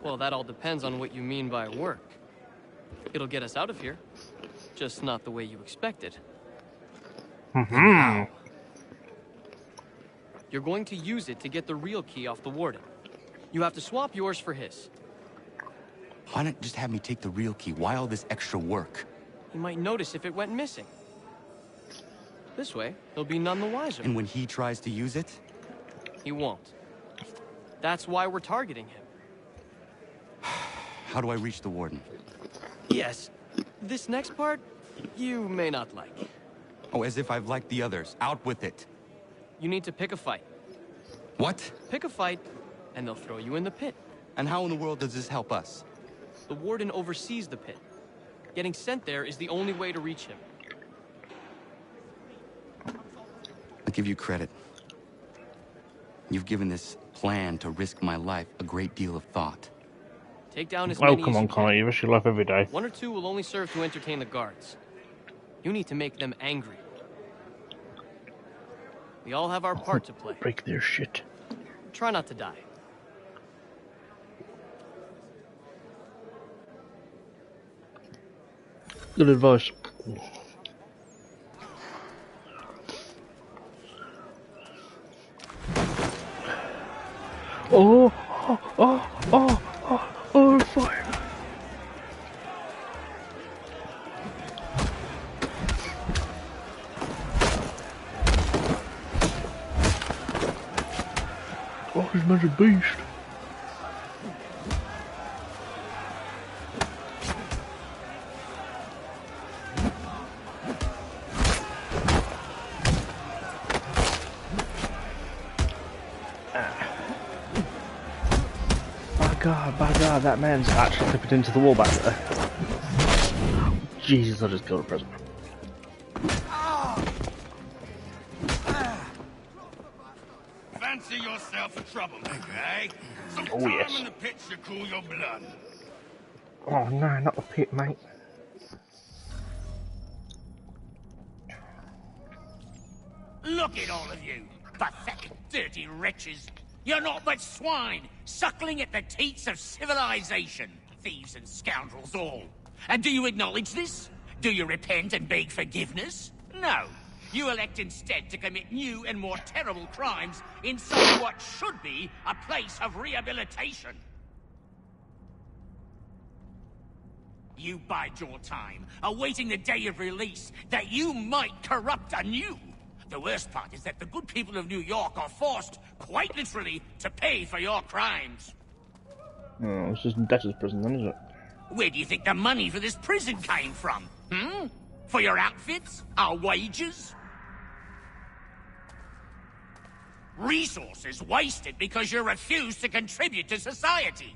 Well, that all depends on what you mean by work. It'll get us out of here. Just not the way you expected. And how? You're going to use it to get the real key off the warden. You have to swap yours for his. Why not just have me take the real key? Why all this extra work? He might notice if it went missing. This way, he'll be none the wiser. And when he tries to use it? He won't. That's why we're targeting him. How do I reach the warden? Yes. This next part, you may not like. Oh, as if I've liked the others. Out with it. You need to pick a fight. What? Pick a fight, and they'll throw you in the pit. And how in the world does this help us? The warden oversees the pit. Getting sent there is the only way to reach him. I'll give you credit. You've given this plan to risk my life a great deal of thought. Take down as many come as on, you Connor, can. you risk your life every day. One or two will only serve to entertain the guards. You need to make them angry. We all have our part to play. Break their shit. Try not to die. Good advice. Oh, fire. Oh, this man's a beast. By God, that man's actually clipped into the wall back there. Jesus, I just killed a prisoner. Fancy yourself a troublemaker, eh? Some Oh, time yes. in the pit should cool your blood. Oh no, not the pit, mate. Look at all of you, pathetic, dirty wretches. You're not but swine, suckling at the teats of civilization. Thieves and scoundrels all. And do you acknowledge this? Do you repent and beg forgiveness? No. You elect instead to commit new and more terrible crimes inside what should be a place of rehabilitation. You bide your time, awaiting the day of release, that you might corrupt anew. The worst part is that the good people of New York are forced, quite literally, to pay for your crimes. Oh, it's just debtor's prison then, isn't it? Where do you think the money for this prison came from? For your outfits? Our wages? Resources wasted because you refuse to contribute to society.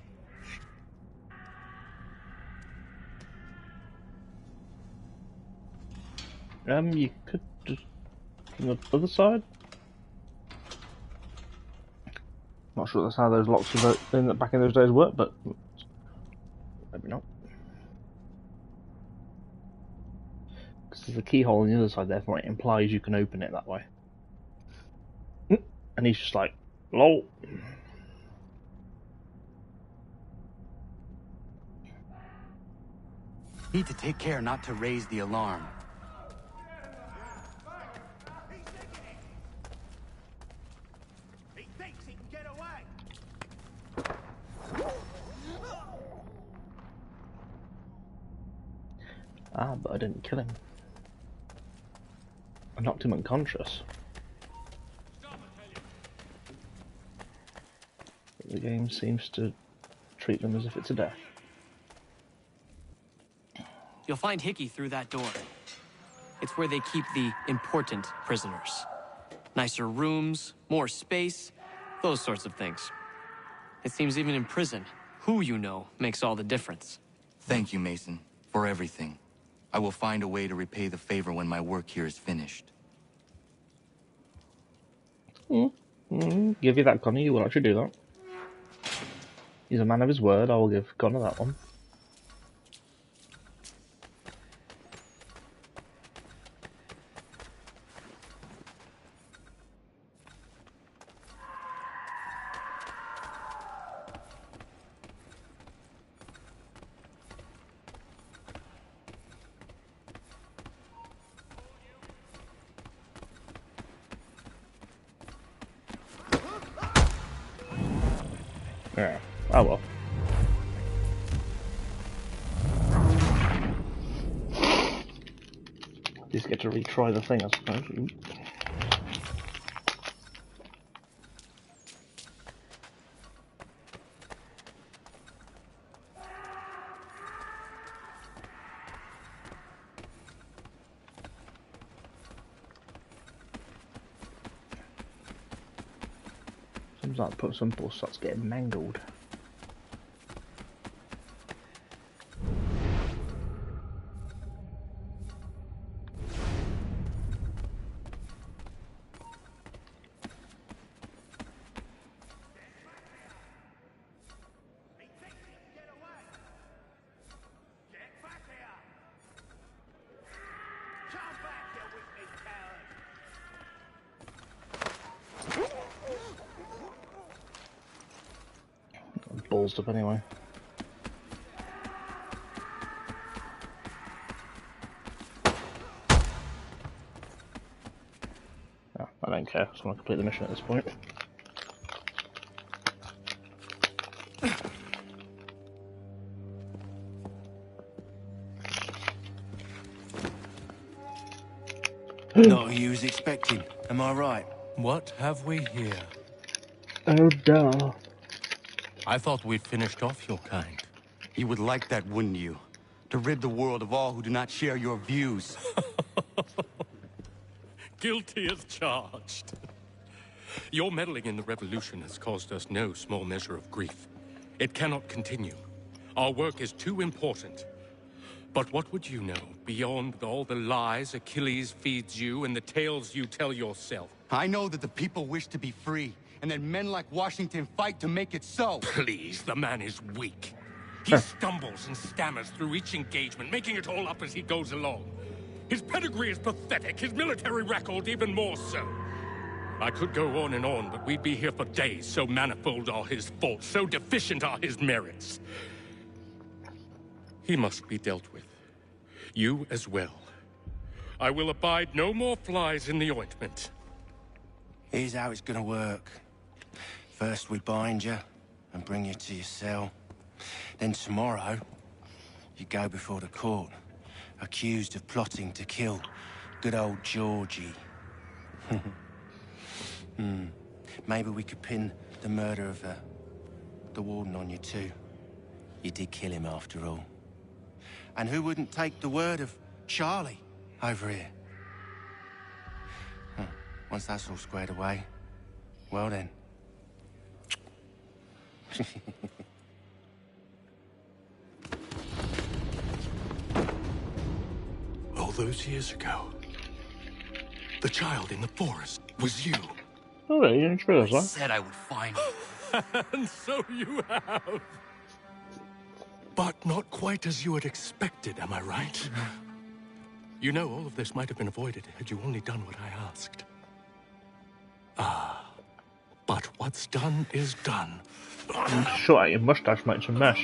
You could just from the other side. Not sure that's how those locks back in those days worked, but maybe not. Because there's a keyhole on the other side, therefore it implies you can open it that way. And he's just like, lol. Need to take care not to raise the alarm. He thinks he can get away. Ah, but I didn't kill him. I knocked him unconscious. The game seems to treat them as if it's a death. You'll find Hickey through that door. It's where they keep the important prisoners. Nicer rooms, more space, those sorts of things. It seems even in prison, who you know makes all the difference. Thank you, Mason, for everything. I will find a way to repay the favor when my work here is finished. Give you that, Connor. You will actually do that. He's a man of his word. I will give Connor that one. Yeah. Oh well. Just get to retry the thing, I suppose. Seems like put some ball starts getting mangled. Ballsed up anyway. Oh, I don't care. I just want to complete the mission at this point. Not who you was expecting, am I right? What have we here? Oh, duh. I thought we'd finished off your kind. You would like that, wouldn't you? To rid the world of all who do not share your views. Guilty as charged. Your meddling in the revolution has caused us no small measure of grief. It cannot continue. Our work is too important. But what would you know beyond all the lies Achilles feeds you and the tales you tell yourself? I know that the people wish to be free, and that men like Washington fight to make it so. Please, the man is weak. He stumbles and stammers through each engagement, making it all up as he goes along. His pedigree is pathetic, his military record even more so. I could go on and on, but we'd be here for days, so manifold are his faults, so deficient are his merits. He must be dealt with. You as well. I will abide no more flies in the ointment. Here's how it's gonna work. First we bind you and bring you to your cell. Then tomorrow, you go before the court, accused of plotting to kill good old Georgie. Maybe we could pin the murder of the warden on you too. You did kill him after all. And who wouldn't take the word of Charlie over here? Once that's all squared away, well then. All those years ago, the child in the forest was you. Oh, yeah, you didn't realize that. Said I would find you. And so you have. But not quite as you had expected, am I right? You know, all of this might have been avoided had you only done what I asked. But what's done is done. Shut out your mustache, makes a mess.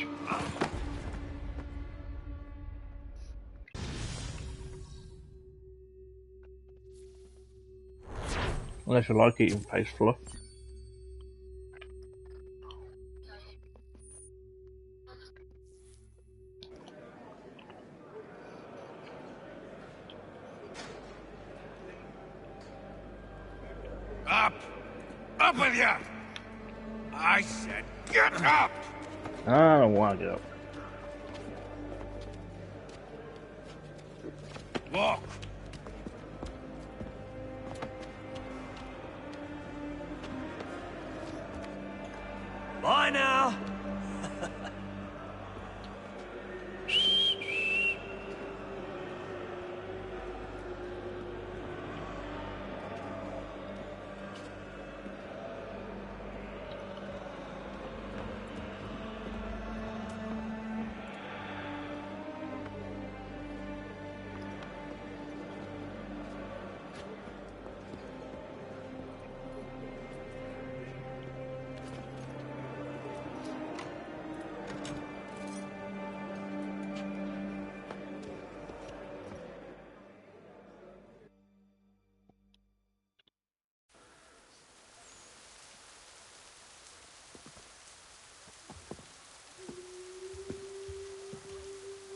Unless you like eating face fluff. Up! Up with you! I said get up! I don't want to get up. Walk! Bye now!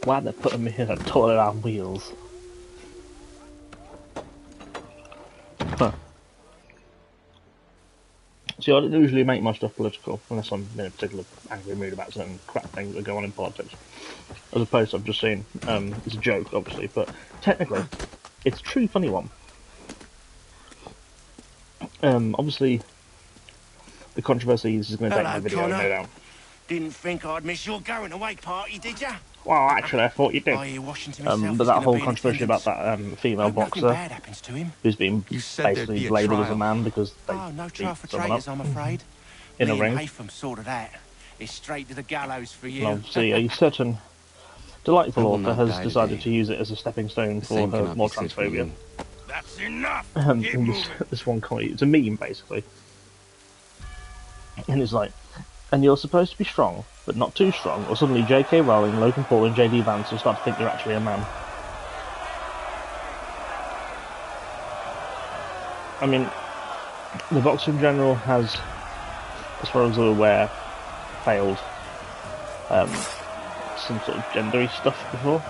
Why they put them in a toilet on wheels? Huh. See, I don't usually make my stuff political, unless I'm in a particular angry mood about certain crap things that go on in politics. As opposed to I've just seen, it's a joke, obviously, but technically, it's a true funny one. Obviously, the controversy is going to take my video, Connor. no doubt. Didn't think I'd miss your going away party, did ya? Well, actually, I thought you did. I hear Washington himself But is that gonna whole be in controversy about attendance. that female Hope nothing boxer bad happens to him. who's been You said there'd basically be a labelled as a trial. man because they Oh, no beat trial for someone traitors, up I'm afraid. in a Me ring. and Haytham sorted that. It's straight to the gallows for you. And obviously, a certain delightful I will author not has die decided today. to use it as a stepping stone The for same her cannot more be said for transphobia. you. That's enough! Keep And moving. this one comment, it's a meme basically, and it's like, and you're supposed to be strong, but not too strong, or suddenly J.K. Rowling, Logan Paul, and J.D. Vance will start to think you're actually a man. I mean, the boxer in general has, as far as I'm aware, failed some sort of gendery stuff before.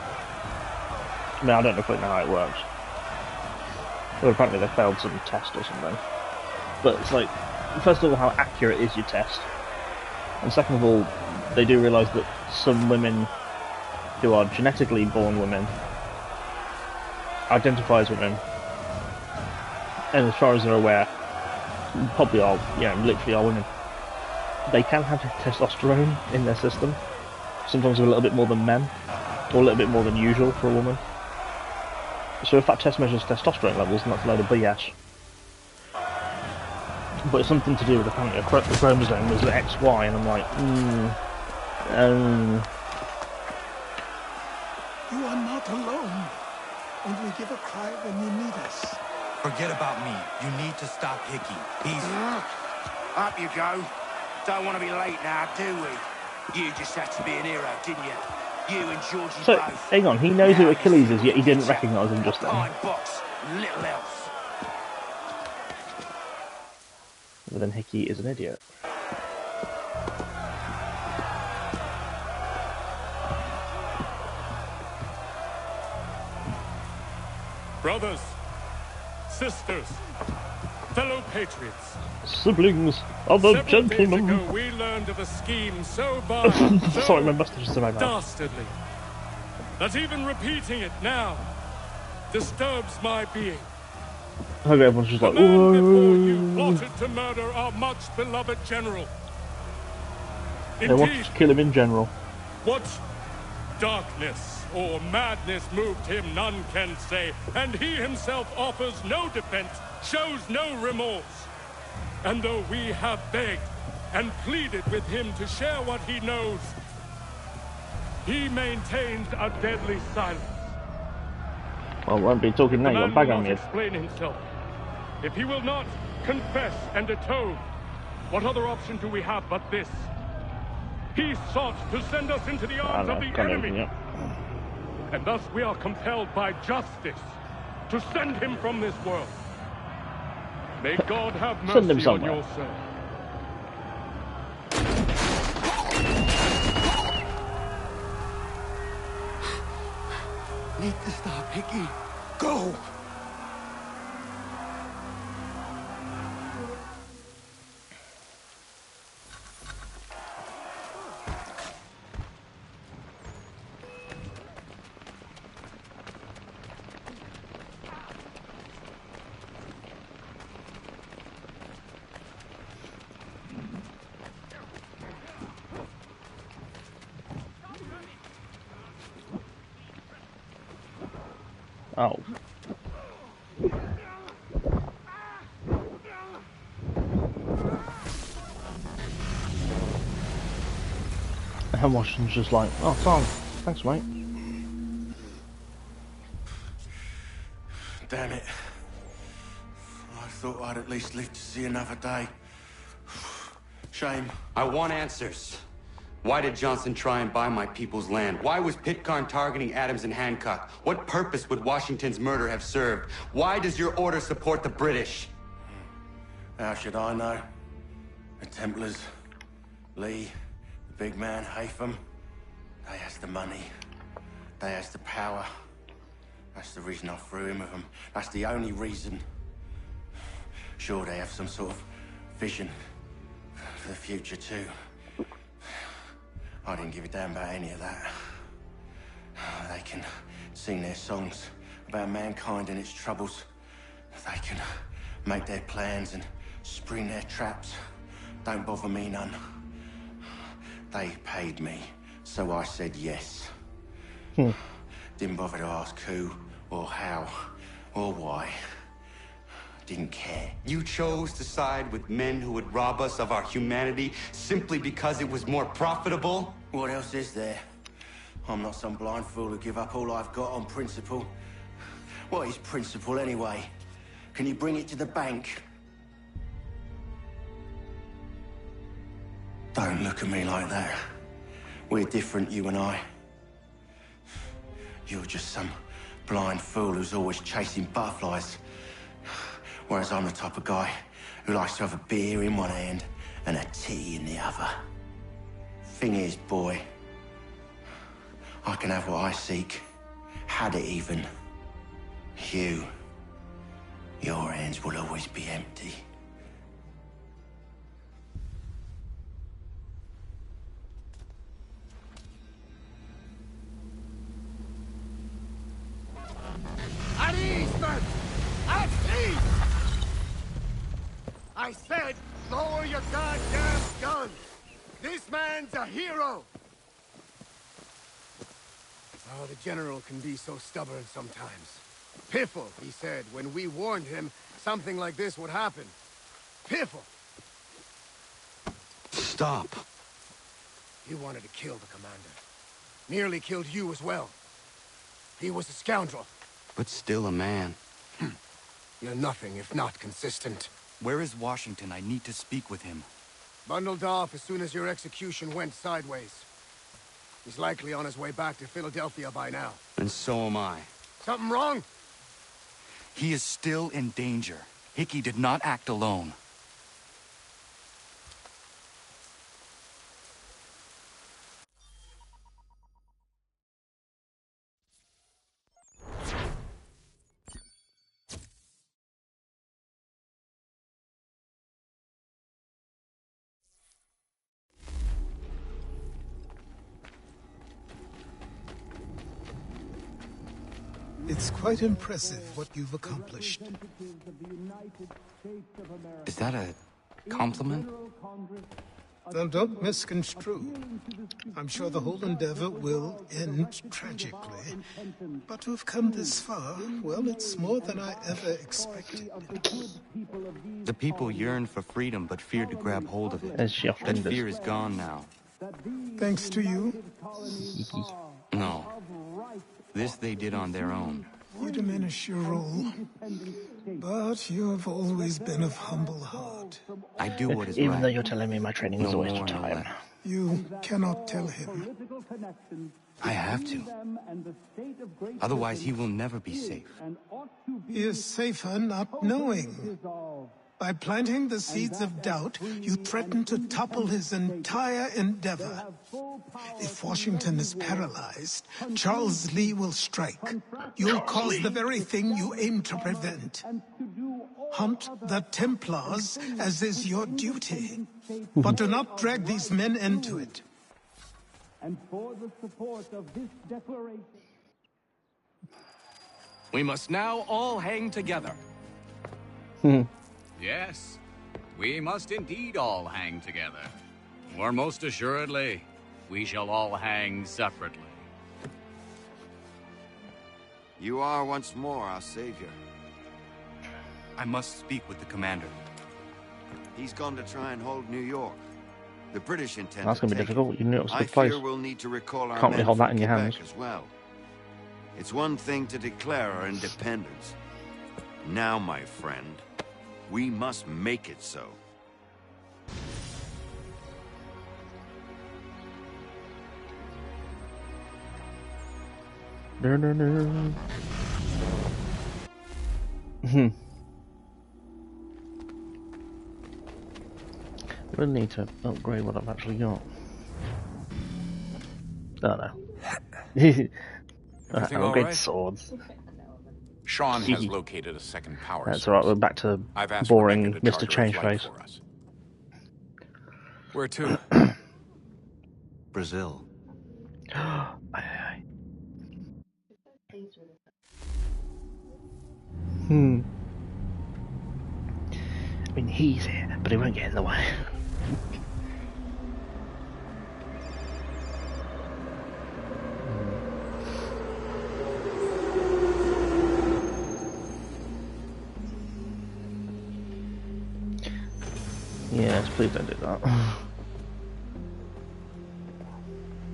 I mean, I don't know quite know how it works. Well, apparently they failed some test or something. But it's like, first of all, how accurate is your test? And second of all, they do realise that some women who are genetically born women identify as women, and as far as they're aware, probably are, literally are women. They can have testosterone in their system, sometimes a little bit more than men, or a little bit more than usual for a woman. So if that test measures testosterone levels, then that's a load of BS. But it's something to do with apparently the chromosome was XY, and I'm like, You are not alone. Only give a cry when you need us. Forget about me. You need to stop Hickey. He's... Up you go. Don't want to be late now, do we? You just had to be an hero, didn't you? You and Georgie so, both. hang on, he knows who Now Achilles you is, yet he didn't get recognise him just a then. pine box, little else. But then Hickey is an idiot. Brothers, sisters, fellow patriots. Siblings of a Several days gentleman. ago, we learned of a scheme so vile, Sorry, my so mustache is in my mouth. dastardly, that even repeating it now disturbs my being. Okay, everyone's just The like, man before you whoa. plotted to murder our much beloved general. They want Indeed, to kill him in general. what darkness or madness moved him, none can say, and he himself offers no defense, shows no remorse. And though we have begged and pleaded with him to share what he knows, he maintains a deadly silence. Well, I won't be talking now, The you got man a bag will on not you. explain himself. If he will not confess and atone, what other option do we have but this? He sought to send us into the I arms don't of know, the can't enemy. open it. And thus we are compelled by justice to send him from this world. May God have Send him mercy on somewhere. your soul. Need to stop, Hickey. Go! Oh. And Washington's just like, oh, Tom, thanks, mate. Damn it. I thought I'd at least live to see another day. Shame. I want answers. Why did Johnson try and buy my people's land? Why was Pitcairn targeting Adams and Hancock? What purpose would Washington's murder have served? Why does your order support the British? How should I know? The Templars, Lee, the big man, Haytham, they has the money. They has the power. That's the reason I threw in with them. That's the only reason. Sure, they have some sort of vision for the future too. I didn't give a damn about any of that. They can sing their songs about mankind and its troubles. They can make their plans and spring their traps. Don't bother me none. They paid me, so I said yes. Didn't bother to ask who, or how, or why. Didn't care. You chose to side with men who would rob us of our humanity simply because it was more profitable? What else is there? I'm not some blind fool who give up all I've got on principle. What is principle anyway? Can you bring it to the bank? Don't look at me like that. We're different, you and I. You're just some blind fool who's always chasing butterflies. Whereas I'm the type of guy who likes to have a beer in one hand and a tea in the other. Thing is, boy, I can have what I seek. Had it even. Your hands will always be empty. At ease, men! At ease! I said, lower your goddamn gun! This man's a hero! Oh, the General can be so stubborn sometimes. Piffle, he said, when we warned him something like this would happen. Piffle! Stop. He wanted to kill the commander. Nearly killed you as well. He was a scoundrel. But still a man. You're nothing if not consistent. Where is Washington? I need to speak with him. Bundled off as soon as your execution went sideways. He's likely on his way back to Philadelphia by now. And so am I. Something wrong? He is still in danger. Hickey did not act alone. It's quite impressive what you've accomplished. Is that a compliment? Now, don't misconstrue. I'm sure the whole endeavor will end tragically. But to have come this far, well, it's more than I ever expected. The people yearn for freedom but feared to grab hold of it. As she often That does. fear is gone now. Thanks to you, No. This they did on their own. you diminish your role. But you have always been of humble heart. I do what is Even right. though you're telling me my training was a No waste of more, no time. less. You cannot tell him. I have to. Otherwise, he will never be safe. He is safer not knowing. By planting the seeds of doubt, you threaten to topple his entire endeavor. If Washington is paralyzed, Charles Lee will strike. You'll cause the very thing you aim to prevent. Hunt the Templars, as is your duty. But do not drag these men into it. And for the support of this declaration. We must now all hang together. Yes, we must indeed all hang together. Or most assuredly, we shall all hang separately. You are once more our savior. I must speak with the commander. He's gone to try and hold New York. The British intend That's to going to be take difficult. You knew it was a I good place. fear we'll need to recall our Can't really men hold that from in your Quebec hands. as well. It's one thing to declare our independence. Now, my friend, we must make it so. Really need to upgrade what I've actually got. Oh no. Everything all good right? swords. Sean has located a second power That's source. alright, we're back to I've asked boring Rebecca to Mr. charter a flight Changeface. for us. Where to? Brazil. I mean, he's here, but he won't get in the way. Yes, please don't do that.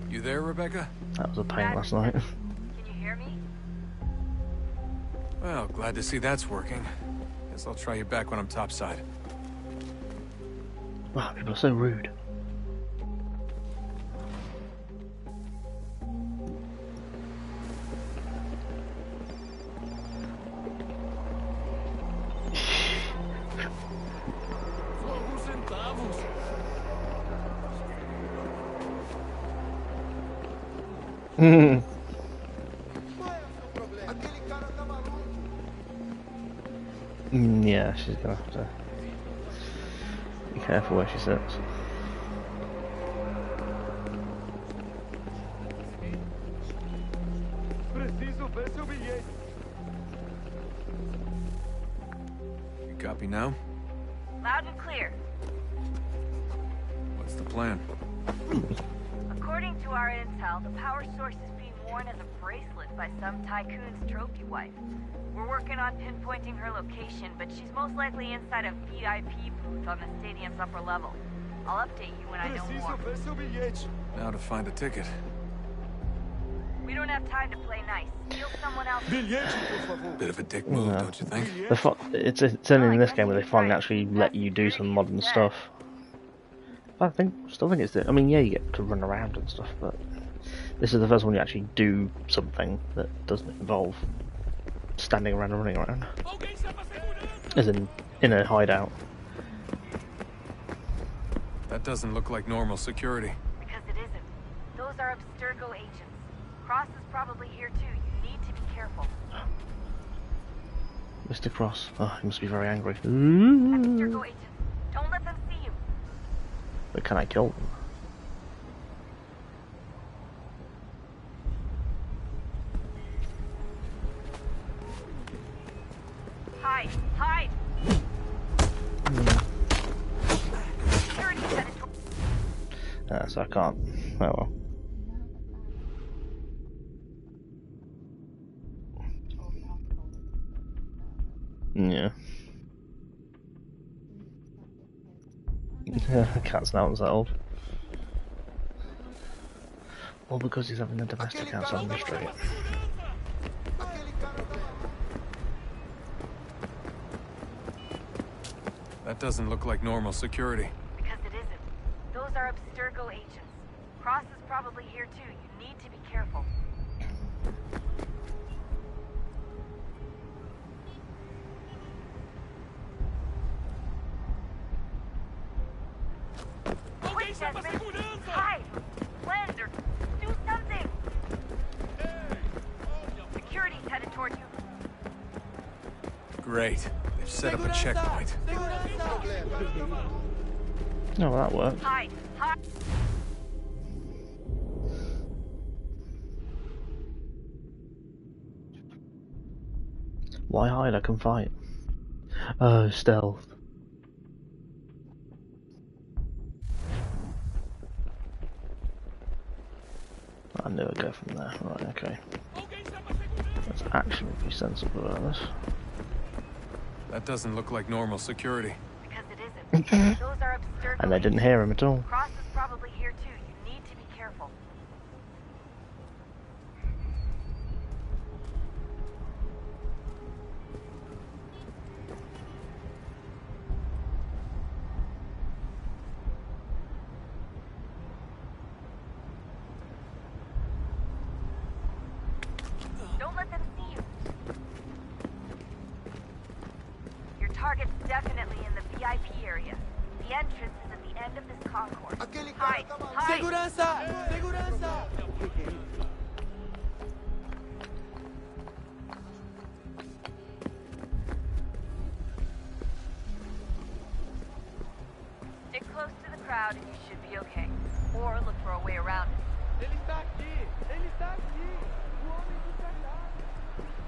You there, Rebecca? That was a pain last night. Can you hear me? Well, glad to see that's working. Guess I'll try you back when I'm topside. Wow, people are so rude. Yeah, she's gonna have to be careful where she sits. You copy now? Loud and clear. What's the plan? According to our intel, the power source is being worn as a bracelet by some tycoon's trophy wife. We're working on pinpointing her location, but she's most likely inside a VIP booth on the stadium's upper level. I'll update you when I know more. Now to find a ticket. We don't have time to play nice. Steal someone else. Bit of a dick move, don't you think? It's only in this game where they finally actually let you do some modern stuff. I still think it's I mean, yeah, you get to run around and stuff, but this is the first one you actually do something that doesn't involve standing around and running around. As in a hideout. That doesn't look like normal security. Because it isn't. Those are Abstergo agents. Cross is probably here too. You need to be careful. Mr. Cross. Oh, he must be very angry. Abstergo agents. Don't let them see you. But can I kill them? Hide! Hide! So I can't. Oh well. Yeah. Cat's now that old. All because he's having a domestic outside on the street. That doesn't look like normal security. Because it isn't. Those are Abstergo agents. Cross is probably here too. You need to be careful. Quick, Desmond! Hide! Blend or do something! Security's headed toward you. Great. They've set up a checkpoint. No, well, that worked. Hide! Hide! Why hide? I can fight. Oh, stealth. I knew I'd go from there. Right, okay. Let's actually be sensible about this. That doesn't look like normal security. Because it isn't. Those are Abstergo. And they didn't hear him at all. Cross is probably here too. You need to be careful. Don't let them see you. Your target's definitely in the VIP area. The entrance is at the end of this concourse. Hide! Hide! Segurança! Segurança!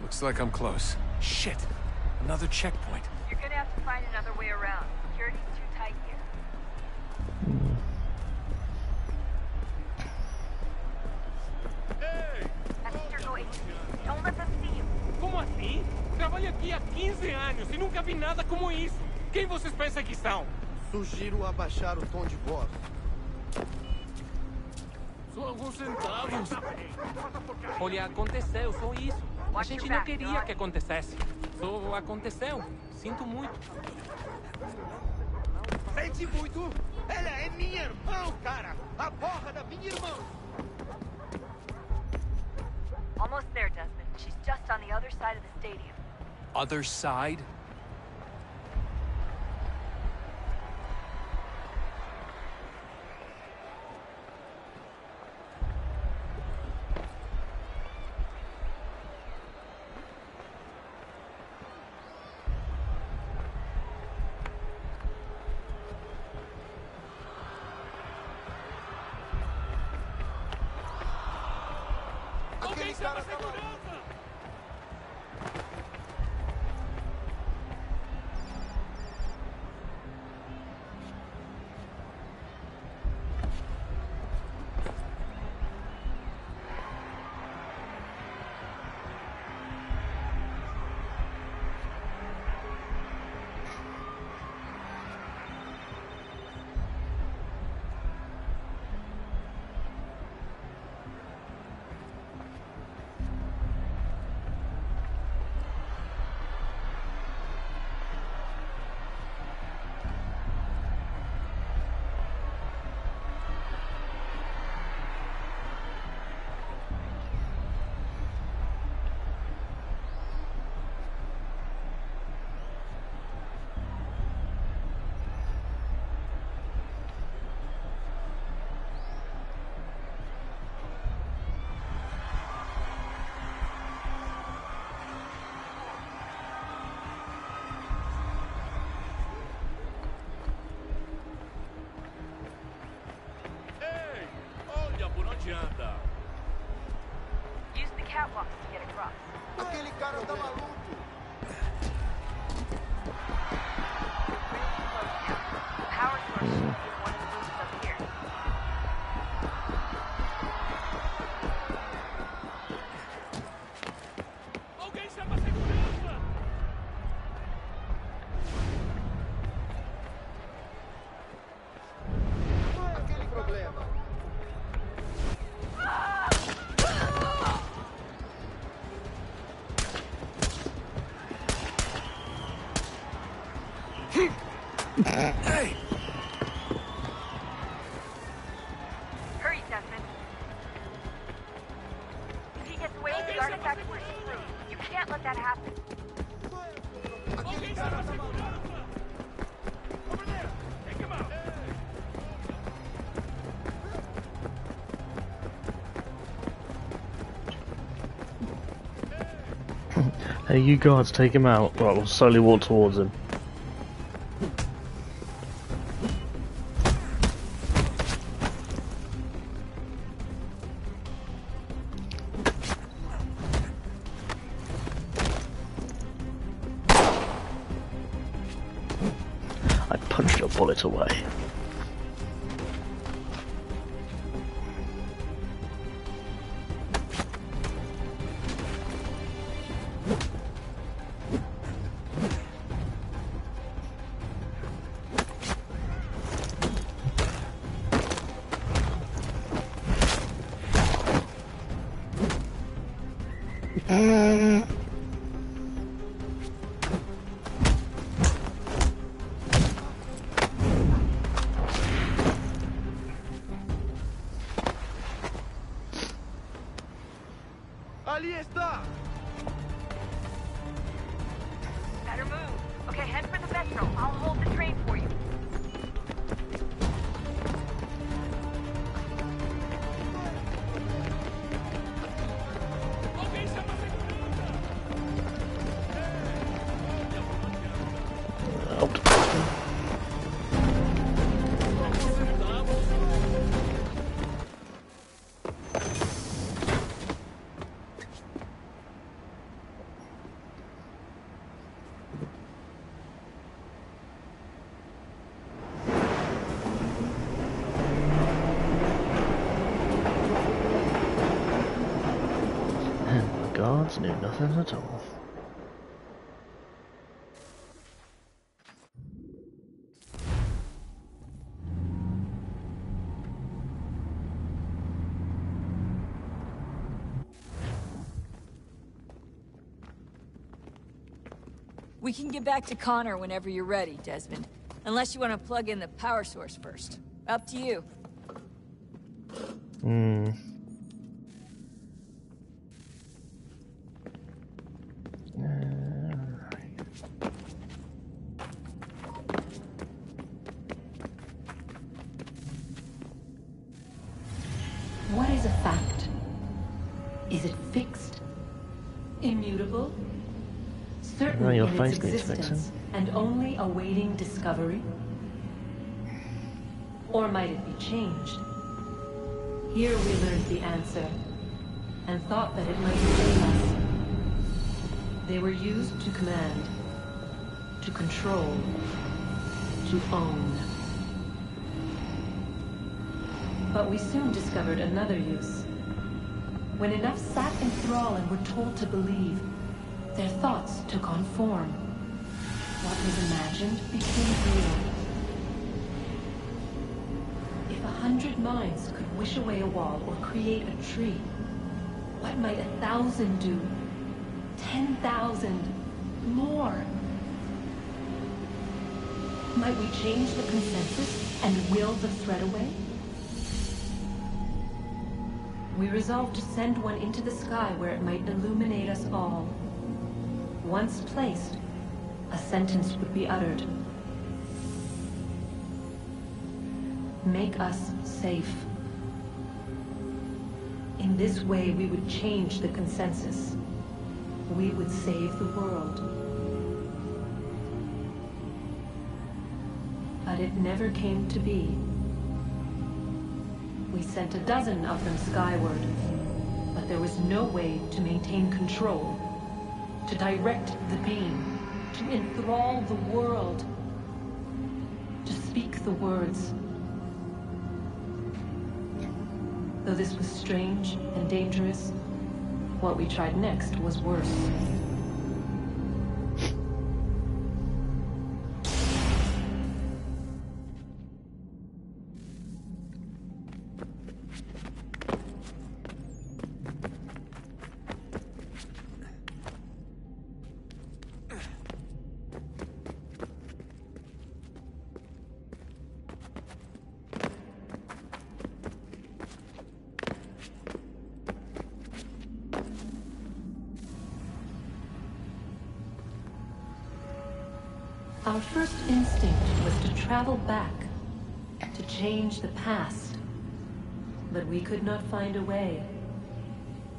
Looks like I'm close. Shit! Another checkpoint. You're gonna have to find another way around. Security's too tight here. Mr. Lloyd, don't let them see you. Como assim? Trabalho aqui há 15 anos e nunca vi nada como isso. Quem vocês pensam que são? Sugiro abaixar o tom de voz. Só alguns centavos. Olha, aconteceu, só isso. A gente não queria que acontecesse. Só aconteceu. Sinto muito. Sente muito? Ela é minha irmã, cara! A porra da minha irmã! Almost there, Desmond. She's just on the other side of the stadium. Other side? Alguém chama a segurança! Use the catwalks to get across. Aquele cara tá maluco! The power source should be one of the rooms up here. Alguém chama a segurança! Aquele problema. Hey! Hurry, Desmond. If he gets away with the artifact, we're screwed. You can't let that happen. Alguém chama a segurança! Over there! Take him out! Hey, you guards, take him out. Well, we'll slowly walk towards him. I punched your bullet away. Ali está! Better move. Okay, head for the metro. I'll hold the train for you. Alguém chama a segurança! guards knew nothing at all. We can get back to Connor whenever you're ready, Desmond. Unless you want to plug in the power source first. Up to you. What is a fact? Is it fixed? Immutable? Certain Well, your in face its needs existence, fixing. and only awaiting discovery? Or might it be changed? Here we learned the answer, and thought that it might save us. They were used to command, to control, to own. But we soon discovered another use. When enough sat in thrall and were told to believe, their thoughts took on form. What was imagined became real. If 100 minds could wish away a wall or create a tree, what might 1,000 do? 10,000? More? Might we change the consensus and will the threat away? We resolved to send one into the sky where it might illuminate us all. Once placed, a sentence would be uttered. Make us safe. In this way, we would change the consensus. We would save the world. But it never came to be. We sent a dozen of them skyward, but there was no way to maintain control, to direct the beam, to enthrall the world, to speak the words. Though this was strange and dangerous, what we tried next was worse. Our first instinct was to travel back, to change the past. But we could not find a way.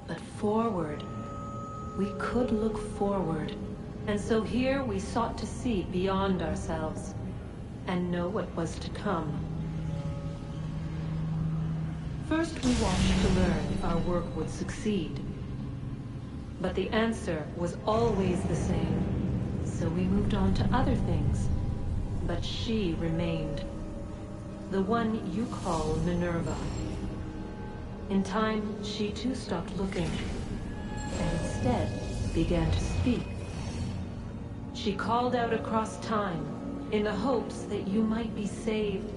But forward, we could look forward. And so here we sought to see beyond ourselves, and know what was to come. First we watched to learn if our work would succeed. But the answer was always the same. So we moved on to other things, but she remained. The one you call Minerva. In time, she too stopped looking, and instead began to speak. She called out across time, in the hopes that you might be saved.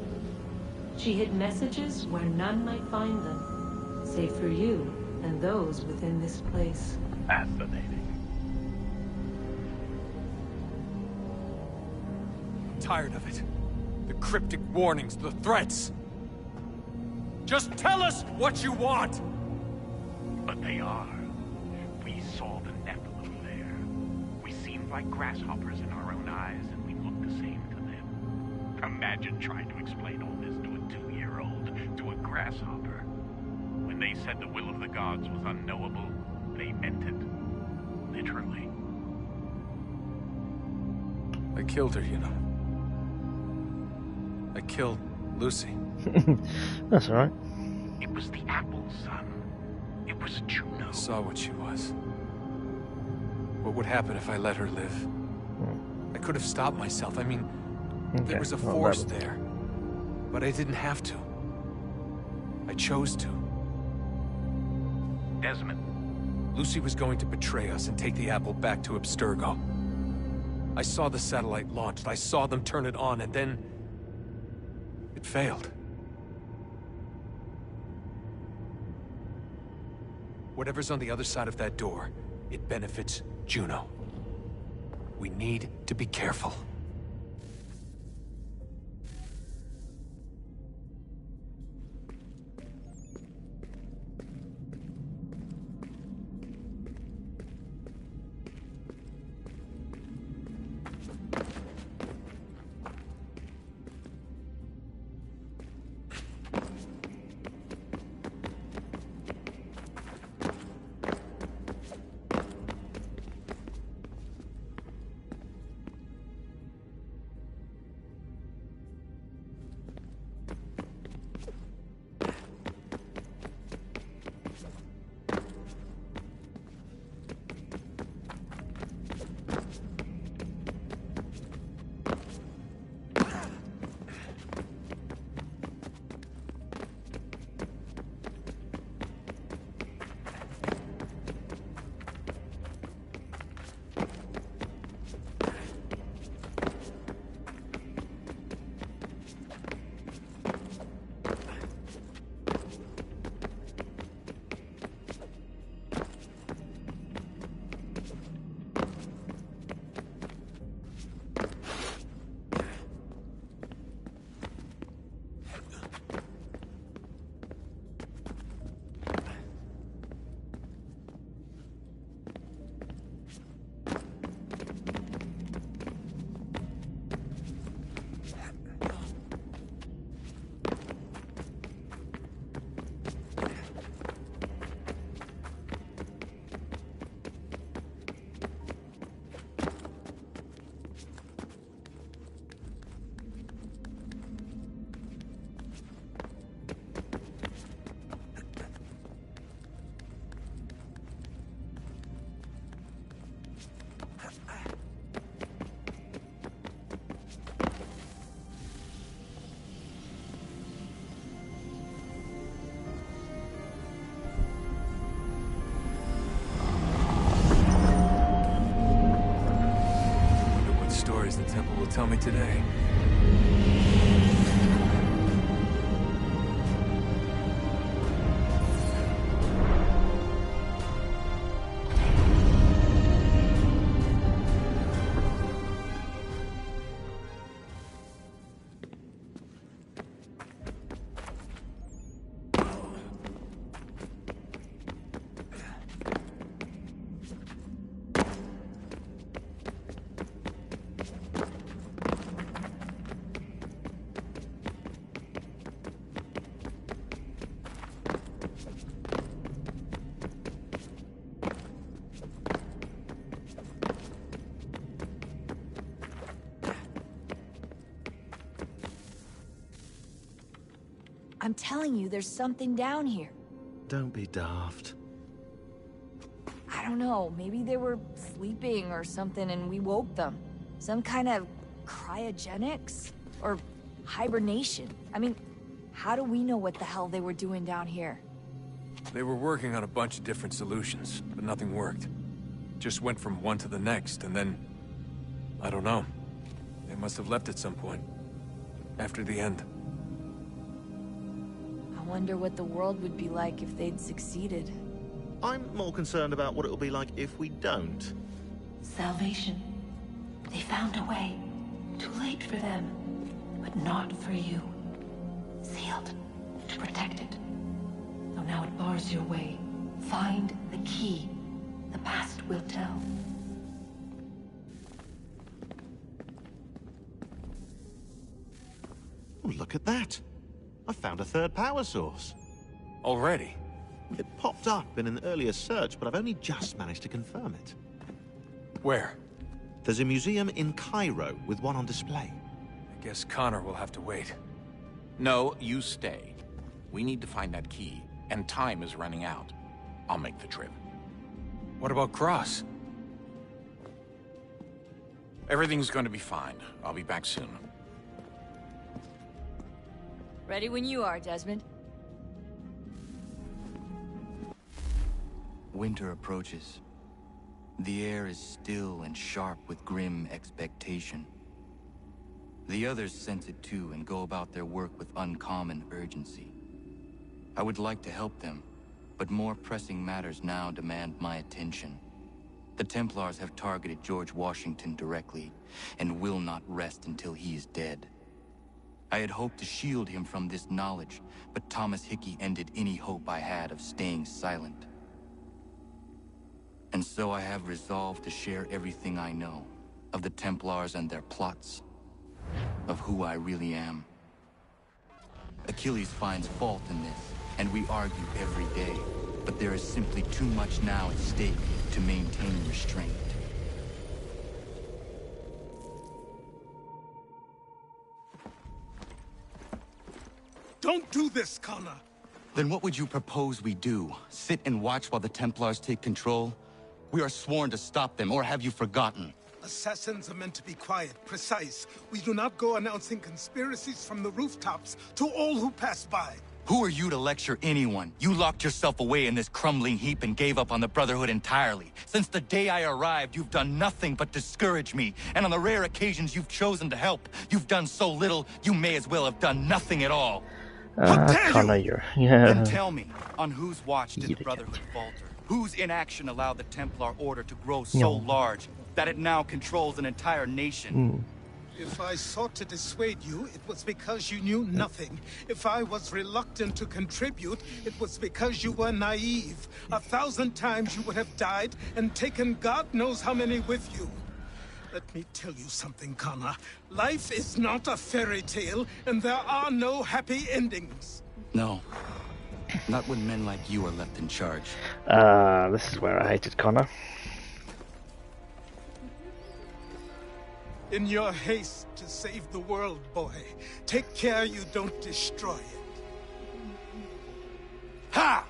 She hid messages where none might find them, save for you and those within this place. Fascinating. Tired of it. The cryptic warnings, the threats. Just tell us what you want! But they are. We saw the Nephilim there. We seemed like grasshoppers in our own eyes, and we looked the same to them. Imagine trying to explain all this to a 2-year-old, to a grasshopper. When they said the will of the gods was unknowable, they meant it. Literally. I killed her, you know. I killed Lucy. That's all right. It was the apple, son. It was Juno. I saw what she was. What would happen if I let her live? I could have stopped myself. I mean, there was a force there. But I didn't have to. I chose to. Desmond, Lucy was going to betray us and take the apple back to Abstergo. I saw the satellite launched, I saw them turn it on, and then... it failed. Whatever's on the other side of that door, it benefits Juno. We need to be careful. The temple will tell me today. I'm telling you, there's something down here. Don't be daft. I don't know, maybe they were sleeping or something and we woke them. Some kind of cryogenics? Or hibernation? I mean, how do we know what the hell they were doing down here? They were working on a bunch of different solutions, but nothing worked. Just went from one to the next, and then... I don't know. They must have left at some point. After the end. I wonder what the world would be like if they'd succeeded. I'm more concerned about what it'll be like if we don't. Salvation. They found a way. Too late for them, but not for you. Sealed to protect it. So now it bars your way. Find the key. The past will tell. Oh, look at that. I found a third power source. Already? It popped up in an earlier search, but I've only just managed to confirm it. Where? There's a museum in Cairo with one on display. I guess Connor will have to wait. No, you stay. We need to find that key, and time is running out. I'll make the trip. What about Cross? Everything's going to be fine. I'll be back soon. Ready when you are, Desmond. Winter approaches. The air is still and sharp with grim expectation. The others sense it too and go about their work with uncommon urgency. I would like to help them, but more pressing matters now demand my attention. The Templars have targeted George Washington directly, and will not rest until he is dead. I had hoped to shield him from this knowledge, but Thomas Hickey ended any hope I had of staying silent. And so I have resolved to share everything I know of the Templars and their plots, of who I really am. Achilles finds fault in this, and we argue every day, but there is simply too much now at stake to maintain restraint. Don't do this, Connor! Then what would you propose we do? Sit and watch while the Templars take control? We are sworn to stop them, or have you forgotten? Assassins are meant to be quiet, precise. We do not go announcing conspiracies from the rooftops to all who pass by. Who are you to lecture anyone? You locked yourself away in this crumbling heap and gave up on the Brotherhood entirely. Since the day I arrived, you've done nothing but discourage me. And on the rare occasions you've chosen to help, you've done so little, you may as well have done nothing at all. Connor, yeah. Then tell me, on whose watch did the Brotherhood falter? Whose inaction allowed the Templar Order to grow so large that it now controls an entire nation? If I sought to dissuade you, it was because you knew nothing. If I was reluctant to contribute, it was because you were naive. 1,000 times you would have died and taken God knows how many with you. Let me tell you something, Connor. Life is not a fairy tale, and there are no happy endings. No. Not when men like you are left in charge. This is where I hated Connor. In your haste to save the world, boy, take care you don't destroy it. Ha!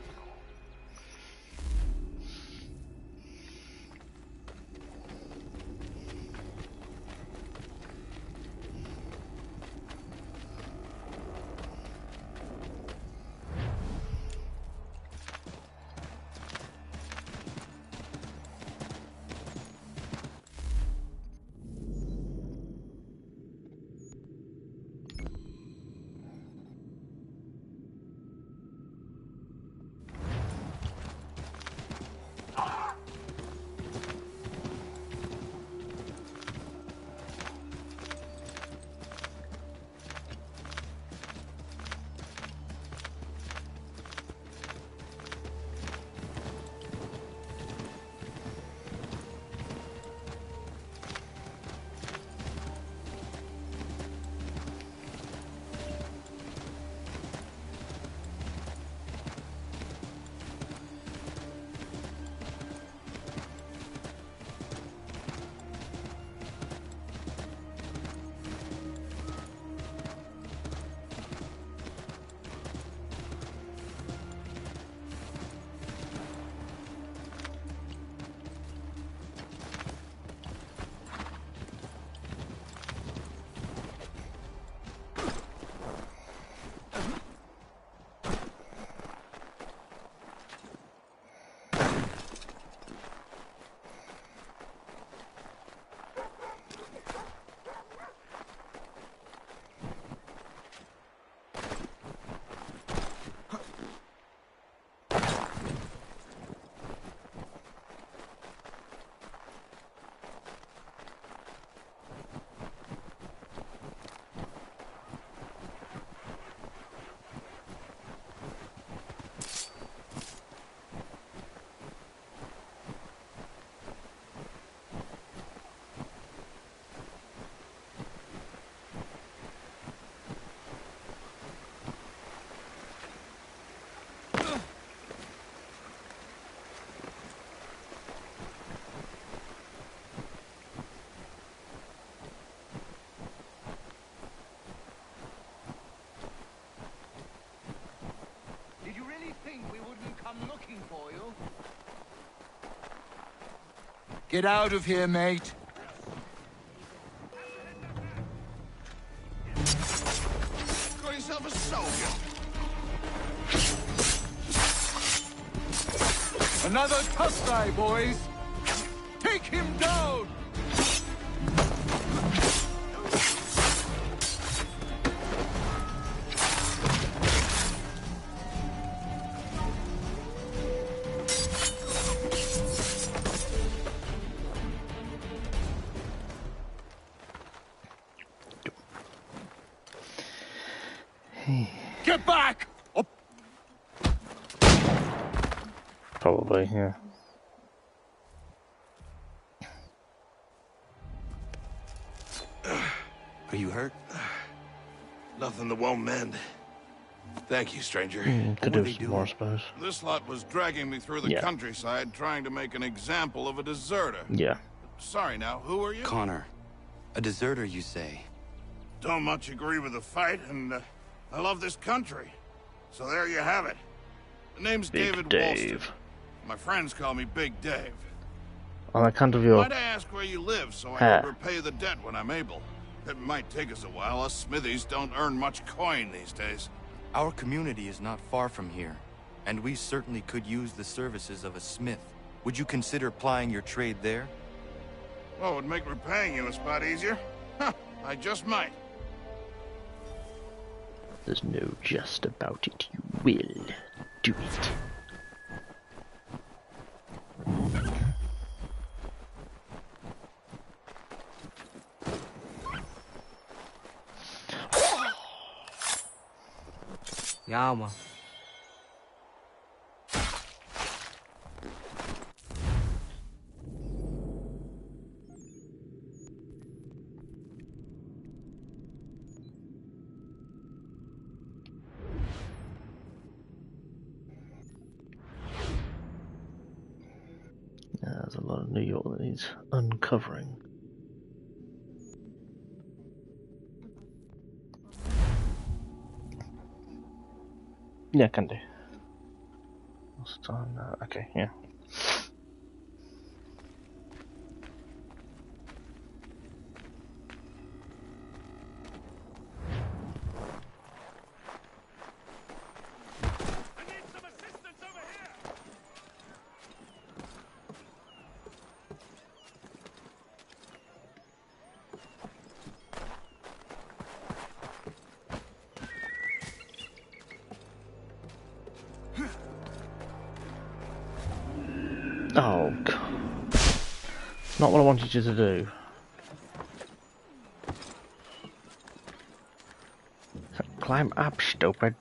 Looking for you. Get out of here, mate. Got yourself a soldier. Another tough guy, boys! Take him down! Get back! Oh. Probably, yeah. Are you hurt? Nothing that won't mend. Thank you, stranger. Could do some more, I suppose. This lot was dragging me through the countryside, trying to make an example of a deserter. Yeah. Sorry now, who are you? Connor. A deserter, you say? Don't much agree with the fight, and I love this country. So there you have it. The name's David Walston. My friends call me Big Dave. On account of your Might I ask where you live so I can repay the debt when I'm able? It might take us a while. Us smithies don't earn much coin these days. Our community is not far from here, and we certainly could use the services of a smith. Would you consider plying your trade there? Well, it would make repaying you a spot easier. Huh, I just might. There's no just about it. You will do it. Yeah, man. There's a lot of New York that needs uncovering. Yeah, can do. What's the time now? Okay, yeah. Oh, God. Not what I wanted you to do. Climb up, stupid.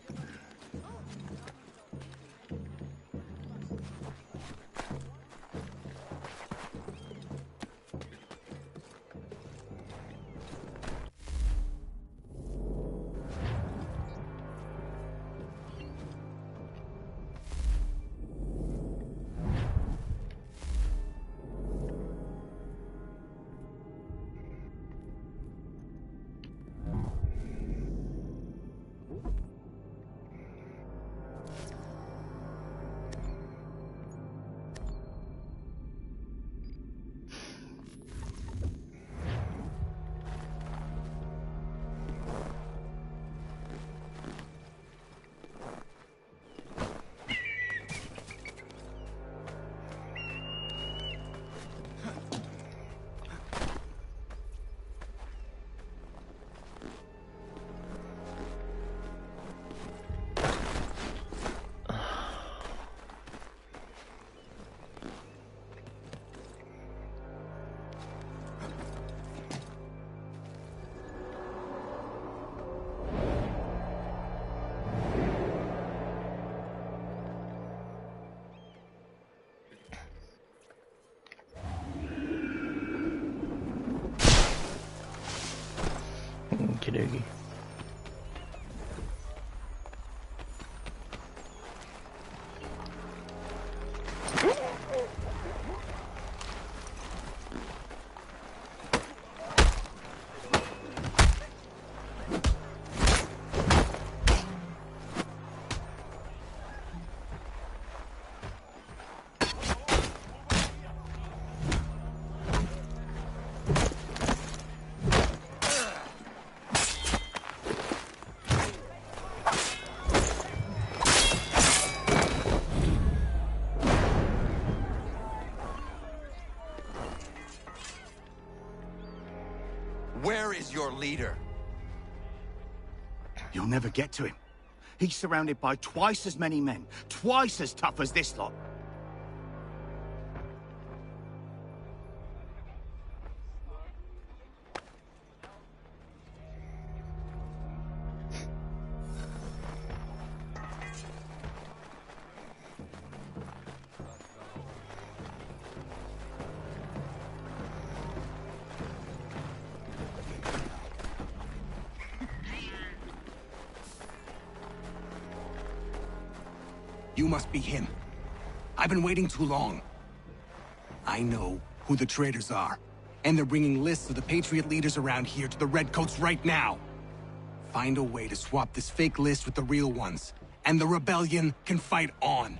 Okey-dokey. Where is your leader? You'll never get to him. He's surrounded by twice as many men, twice as tough as this lot. You must be him. I've been waiting too long. I know who the traitors are, and they're bringing lists of the Patriot leaders around here to the Redcoats right now. Find a way to swap this fake list with the real ones, and the rebellion can fight on.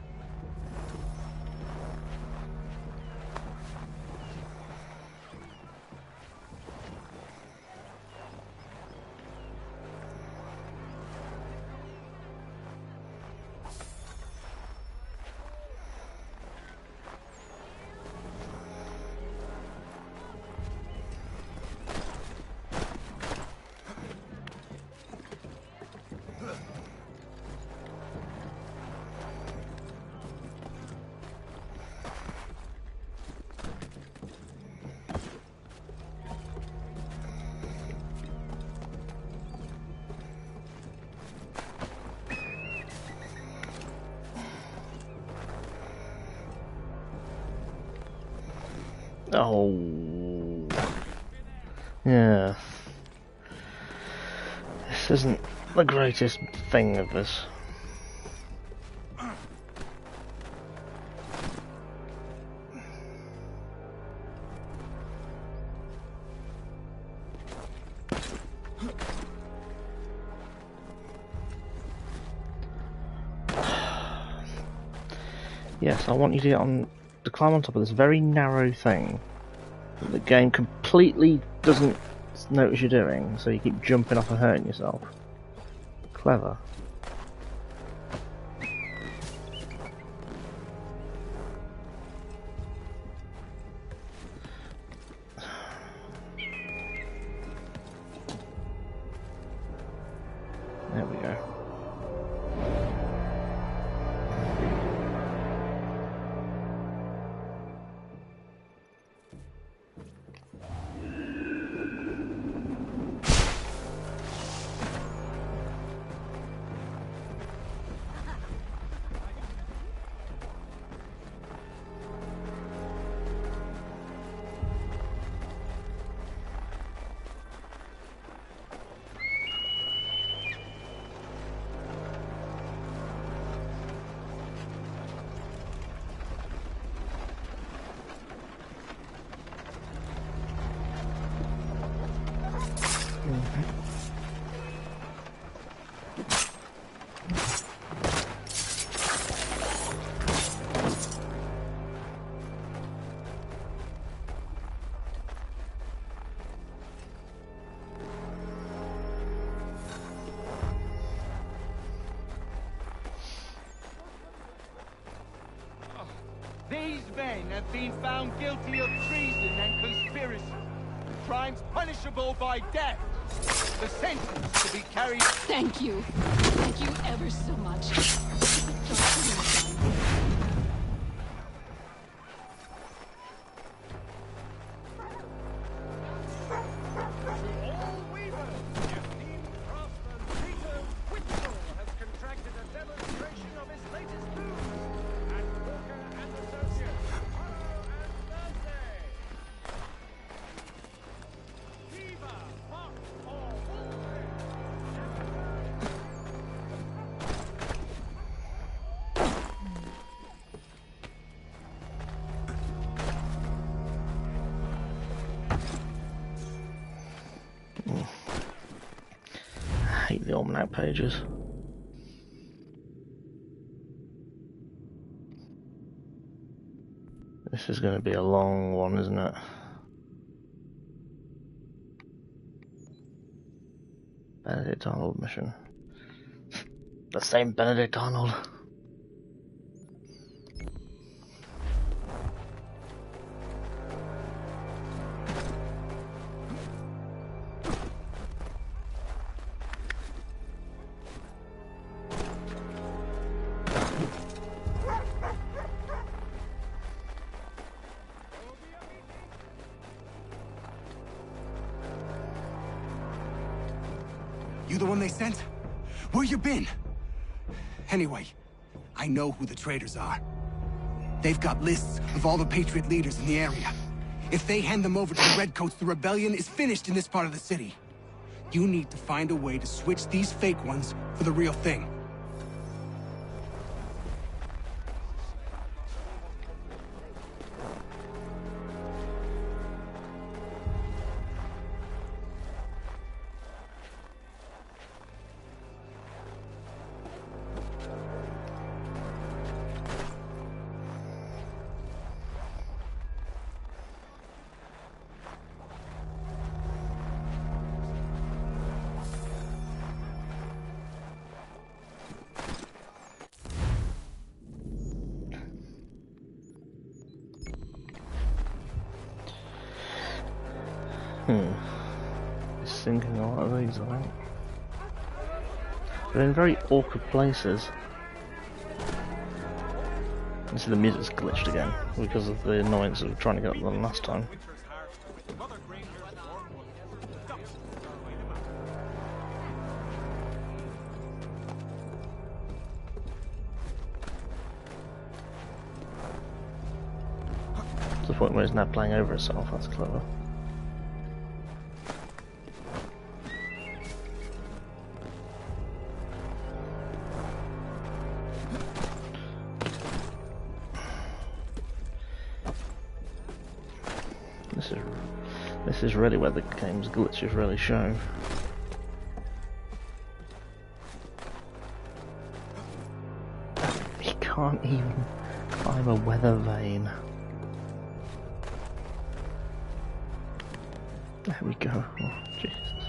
Oh, yeah. This isn't the greatest thing of this. Yes, I want you to get on, to climb on top of this very narrow thing that the game completely doesn't notice you're doing, so you keep jumping off and hurting yourself. Clever. There we go. These men have been found guilty of treason and conspiracy. Crimes punishable by death. The sentence to be carried... Thank you. Thank you ever so much. I hate the almanac pages. This is going to be a long one, isn't it? Benedict Arnold mission. The same Benedict Arnold. You the one they sent? Where you been? Anyway, I know who the traitors are. They've got lists of all the Patriot leaders in the area. If they hand them over to the Redcoats, the rebellion is finished in this part of the city. You need to find a way to switch these fake ones for the real thing. It's sinking a lot of these, I think. They're in very awkward places. You see the music's glitched again because of the annoyance of trying to get up them last time. To the point where it's now playing over itself, that's clever. This is really where the game's glitches really show. He can't even climb a weather vane. There we go. Oh, Jesus.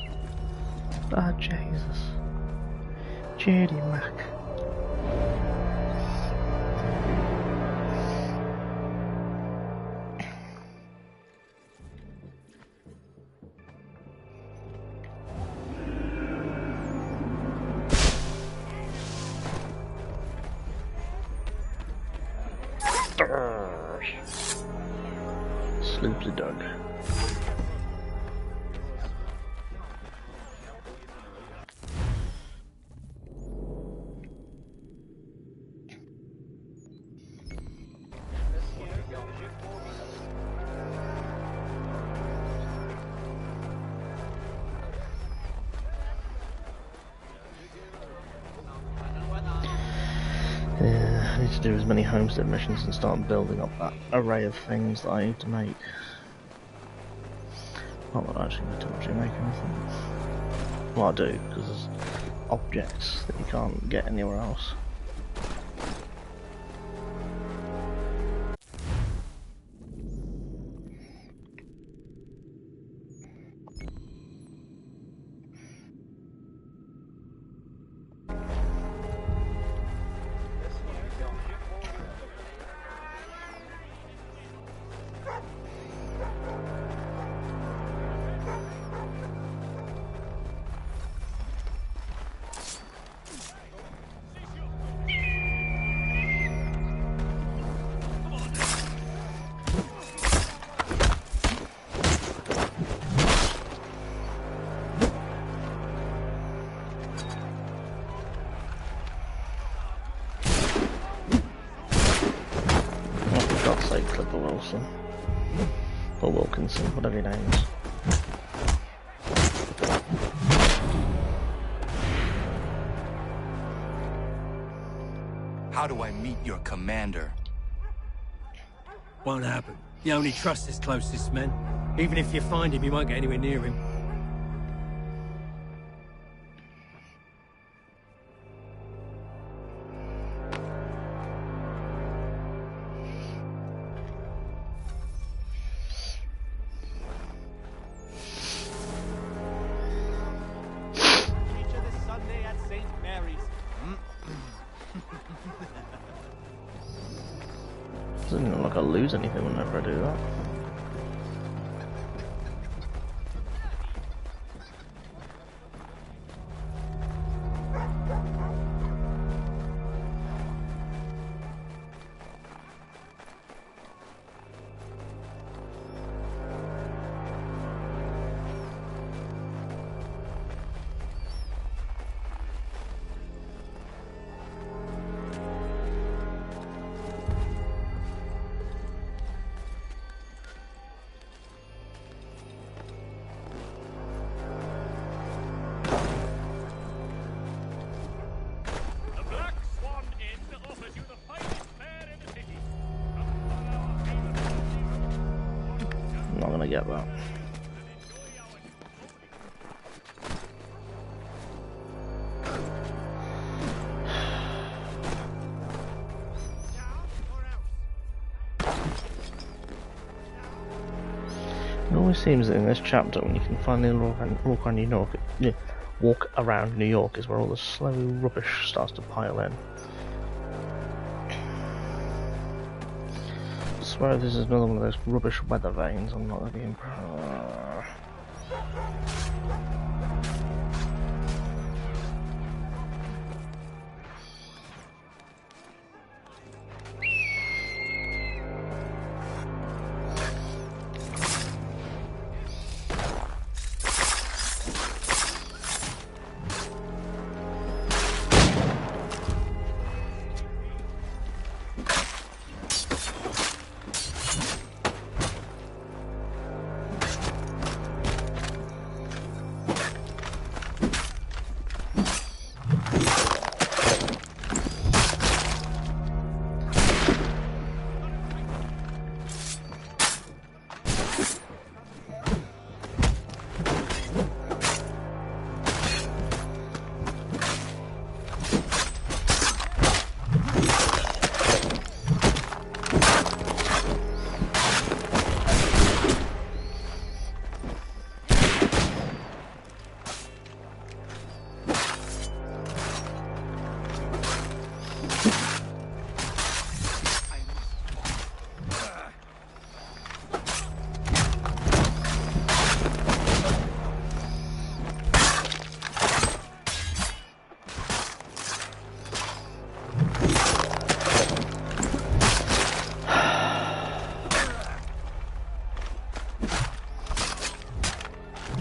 Ah, Jesus. J.D. Mac. Sleepy dog. Yeah, I need to do as many homestead missions and start building up that array of things that I need to make. Not that I actually need to actually make anything. Well, I do, because there's objects that you can't get anywhere else. Clipper Wilson, or Wilkinson, whatever your name is. How do I meet your commander? Won't happen. You only trust his closest men. Even if you find him, you won't get anywhere near him. Doesn't look like I lose anything whenever I do that. I'm not gonna get that. It always seems that in this chapter, when you can finally walk around New York, is where all the slow rubbish starts to pile in. I swear if this is another one of those rubbish weather vanes, I'm not going to be impressed.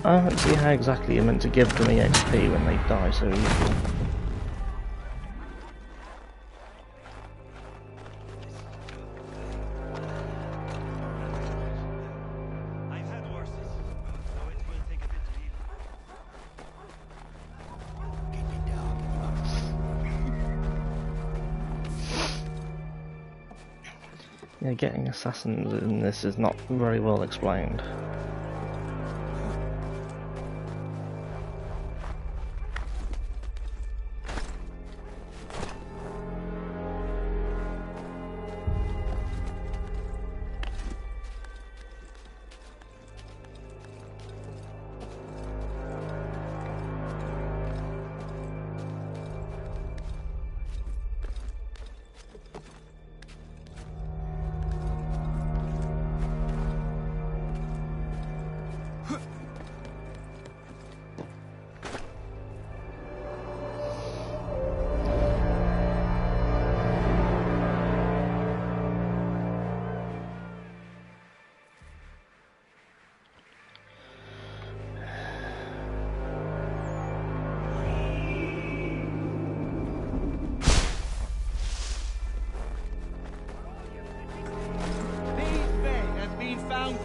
I don't see how exactly you're meant to give them EXP when they die so easily. Yeah, getting assassins in this is not very well explained.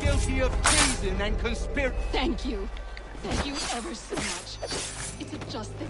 Guilty of treason and conspiracy. Thank you. Thank you ever so much. It's a just thing.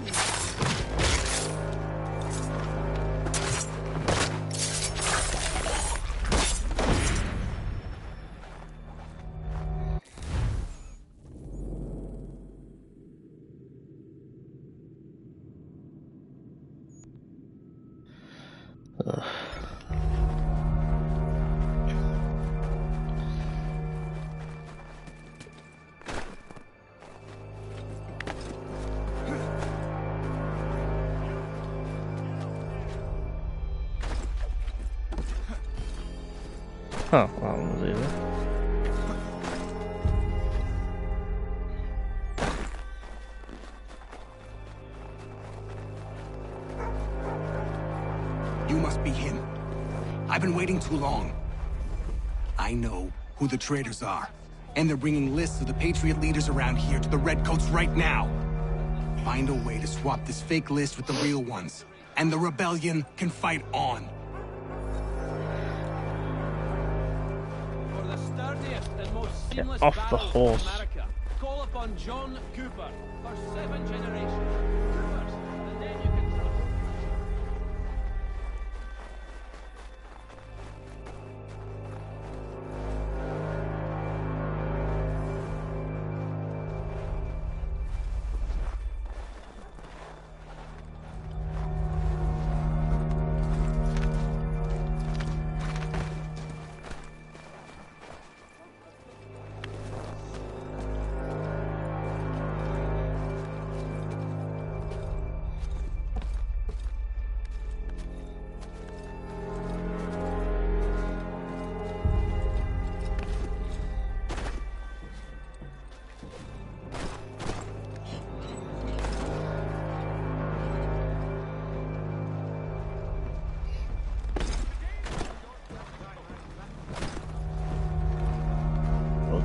Oh, that one was easy. You must be him. I've been waiting too long. I know who the traitors are, and they're bringing lists of the Patriot leaders around here to the Redcoats right now. Find a way to swap this fake list with the real ones, and the rebellion can fight on. Get off the horse. Call upon John Cooper for 7 generations. Coopers, the name you can trust.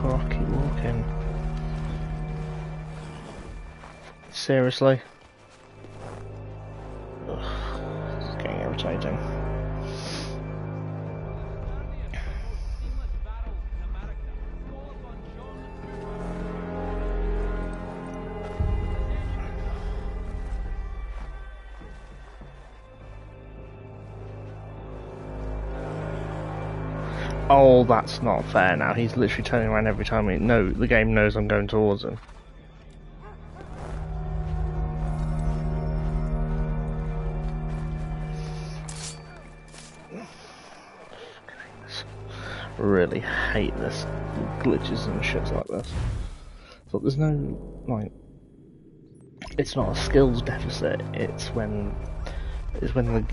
Or I'll keep walking. Seriously? Ugh, this is getting irritating. Oh, that's not fair now. He's literally turning around every time the game knows I'm going towards him. Really hate this glitches and shit like this. But there's no it's not a skills deficit. It's when the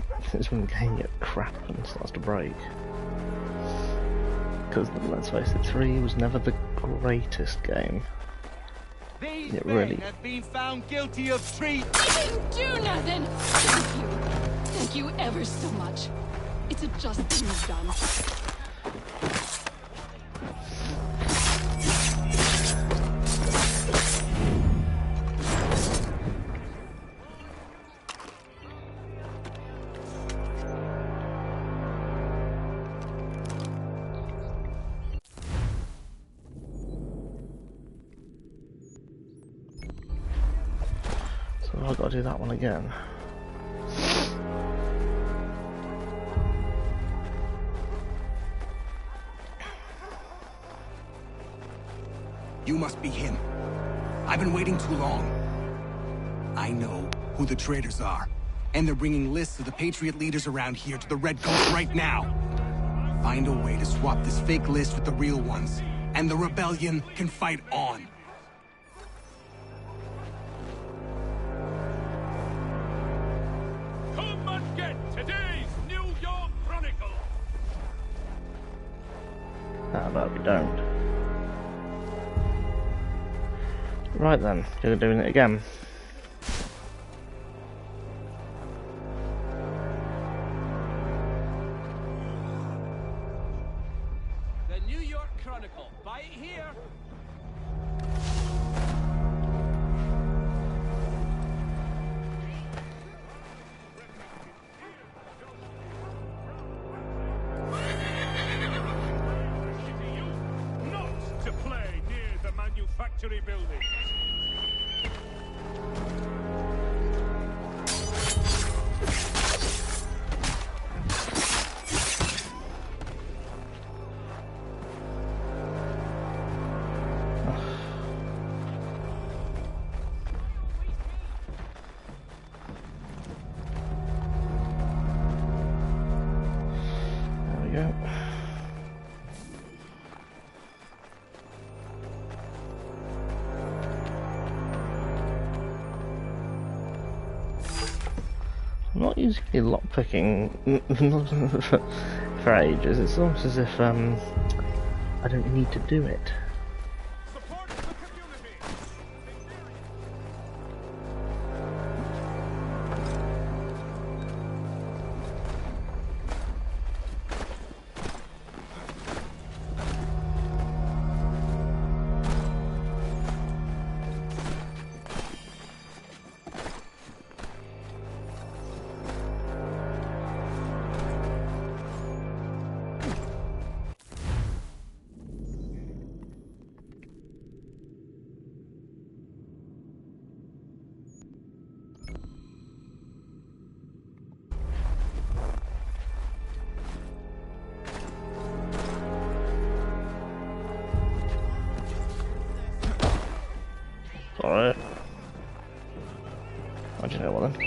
game gets crap and starts to break. Because let's face it, 3 was never the greatest game. These it men really have been found guilty of treason. I didn't do nothing. Thank you. Thank you ever so much. It's a just thing you've done. I've got to do that one again. You must be him. I've been waiting too long. I know who the traitors are, and they're bringing lists of the Patriot leaders around here to the Redcoats right now. Find a way to swap this fake list with the real ones, and the rebellion can fight on. How about we don't? Right then, you're doing it again. The New York Chronicle. Buy it here. Manufactory building. There we go. I'm not usually lockpicking for ages. It's almost as if I don't need to do it. Alright. How'd you know what then?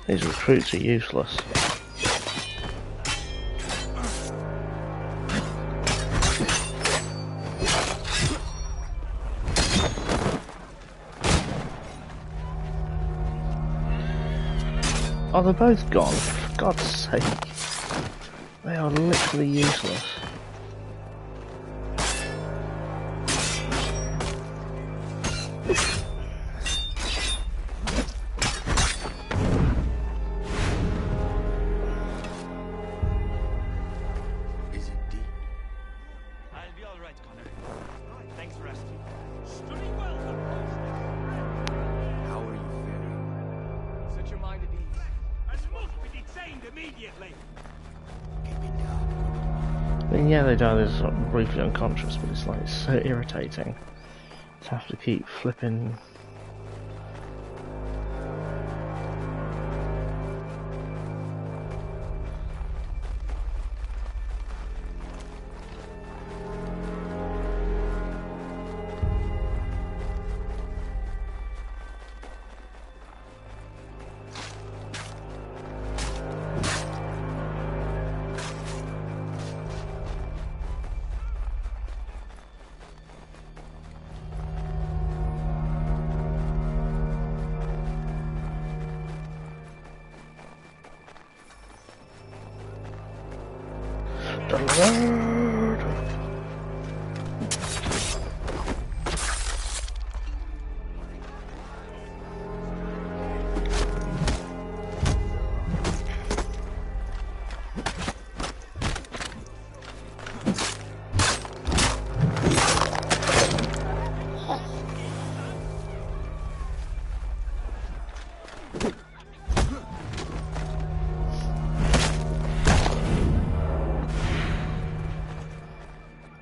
These recruits are useless. Oh, they're both gone. For God's sake. They are literally useless. Yeah, they die. They're sort of briefly unconscious, but it's like so irritating to have to keep flipping.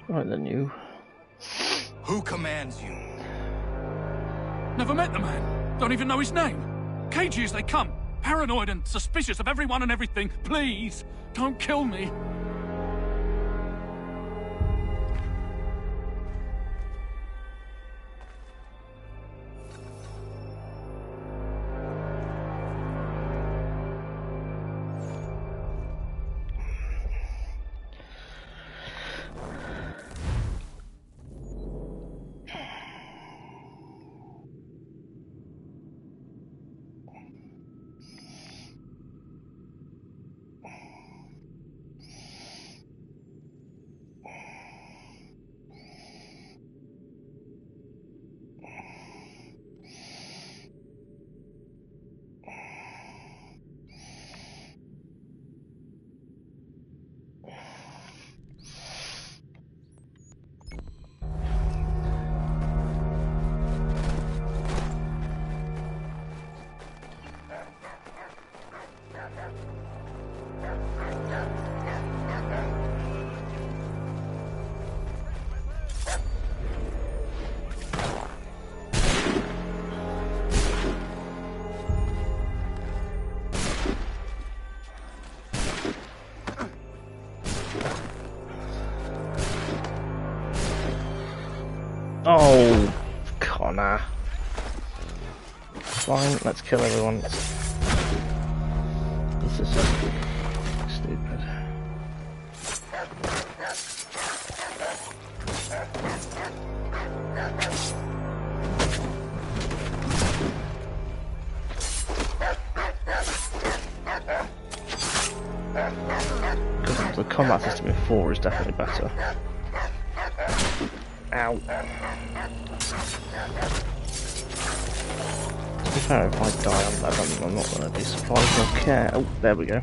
Right then, you. Who commands you? Never met the man. Don't even know his name. Cagey as they come. Paranoid and suspicious of everyone and everything. Please, don't kill me. Oh, Connor. Fine, let's kill everyone. This is so stupid. Because the combat system in 4 is definitely better. Ow. To be fair, if I die on that, I'm not going to be surprised or care. Oh, there we go.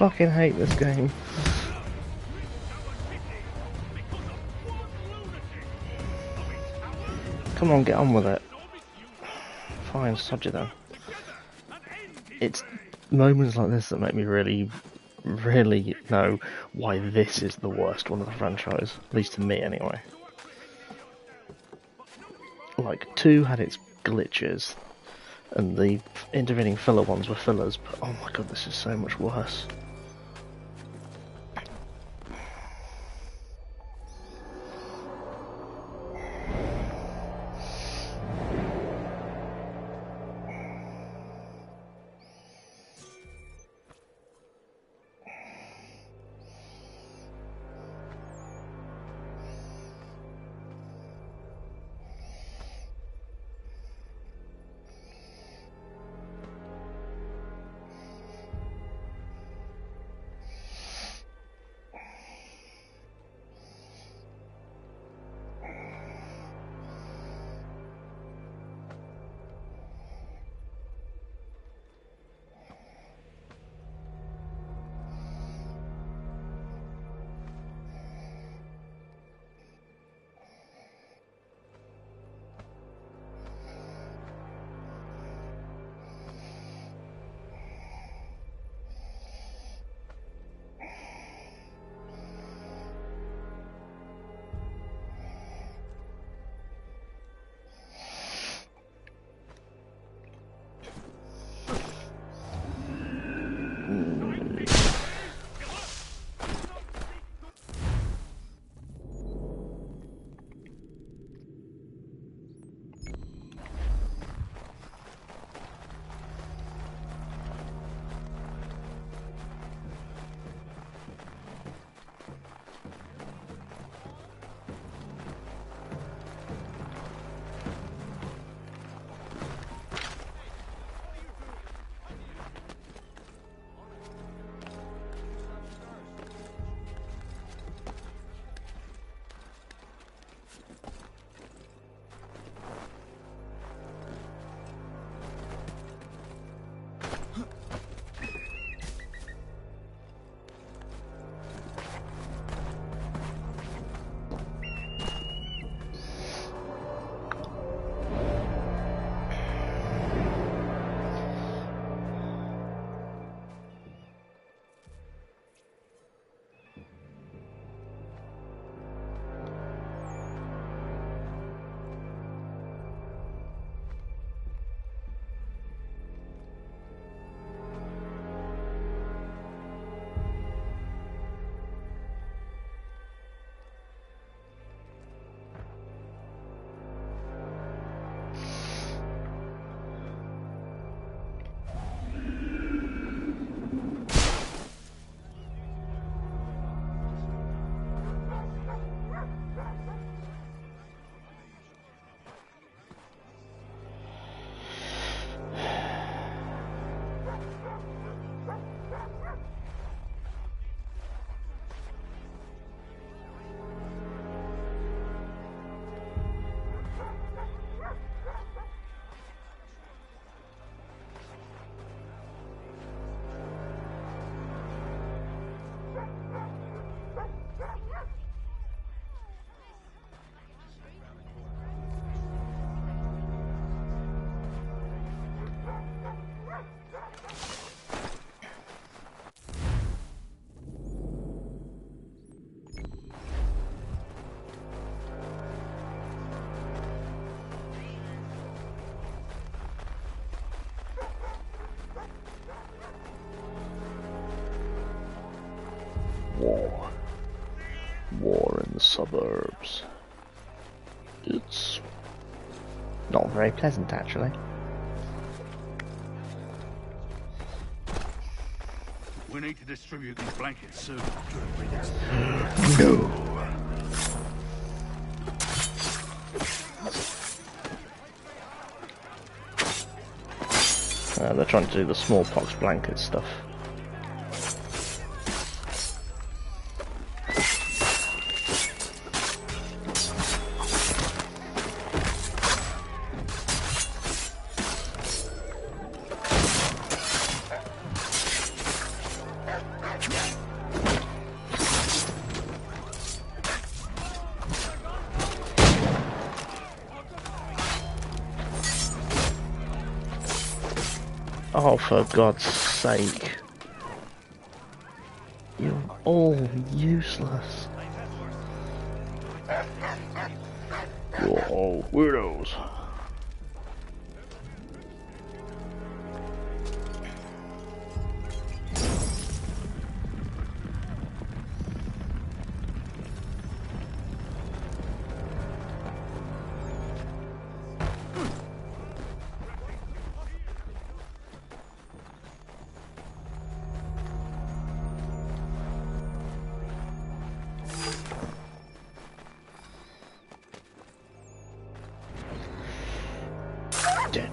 I fucking hate this game. Come on, get on with it. Fine, sod you then. It's moments like this that make me really know why this is the worst one of the franchise. At least to me, anyway. Like, 2 had its glitches, and the intervening filler ones were fillers, but oh my god, this is so much worse. War in the suburbs. It's not very pleasant, actually. We need to distribute these blankets soon. No. They're trying to do the smallpox blanket stuff. Oh, for God's sake. You're all useless. You're all weirdos. Dead.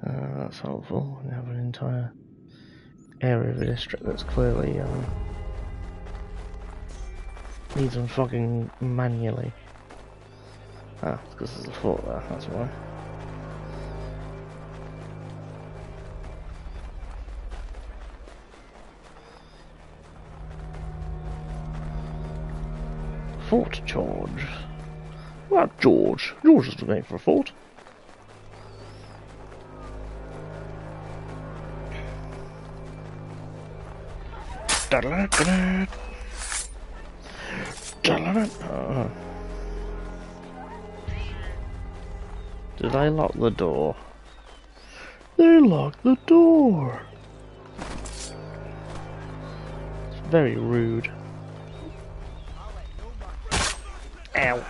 That's helpful. We have an entire area of the district that's clearly needs unfogging manually. Ah, it's because there's a fort there, that's why. Fort George. Well, George. George is the name for a fort. Did I lock the door? They locked the door. It's very rude. Ow.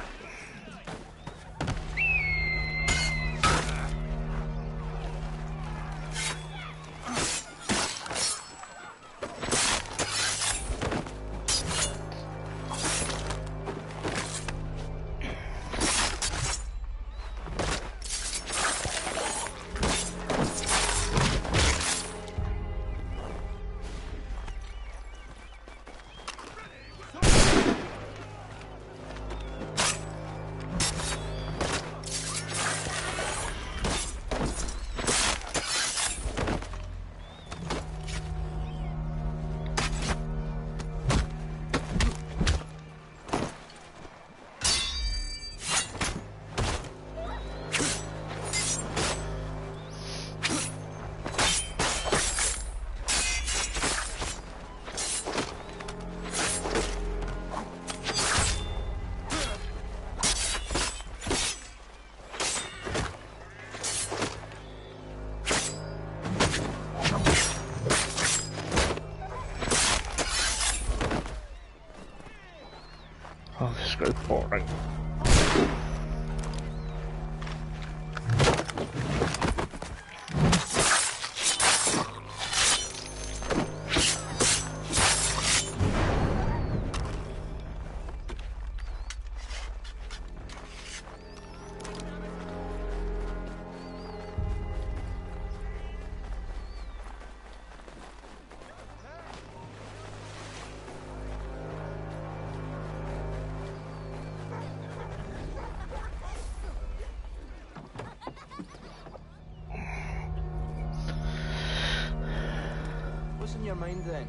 Oh, this is so boring. What's in your mind then?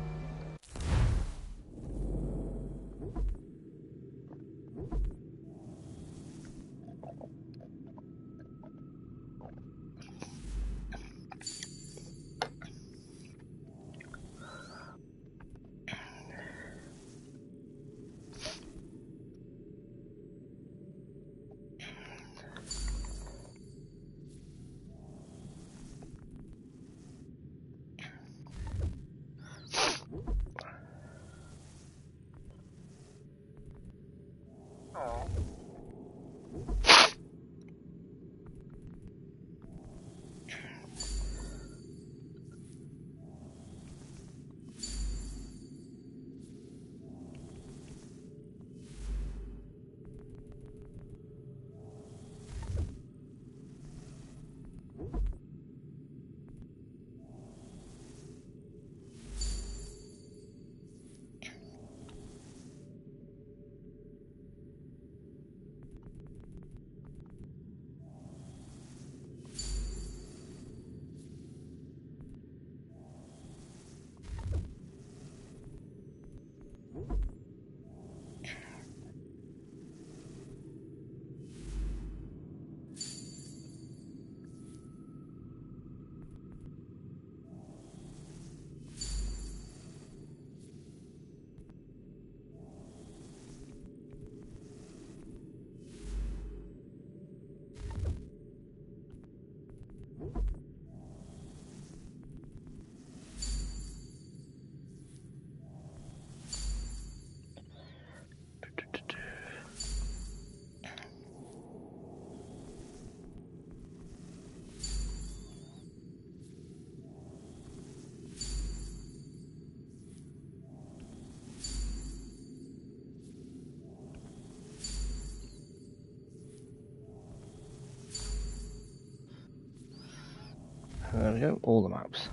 go, all the maps.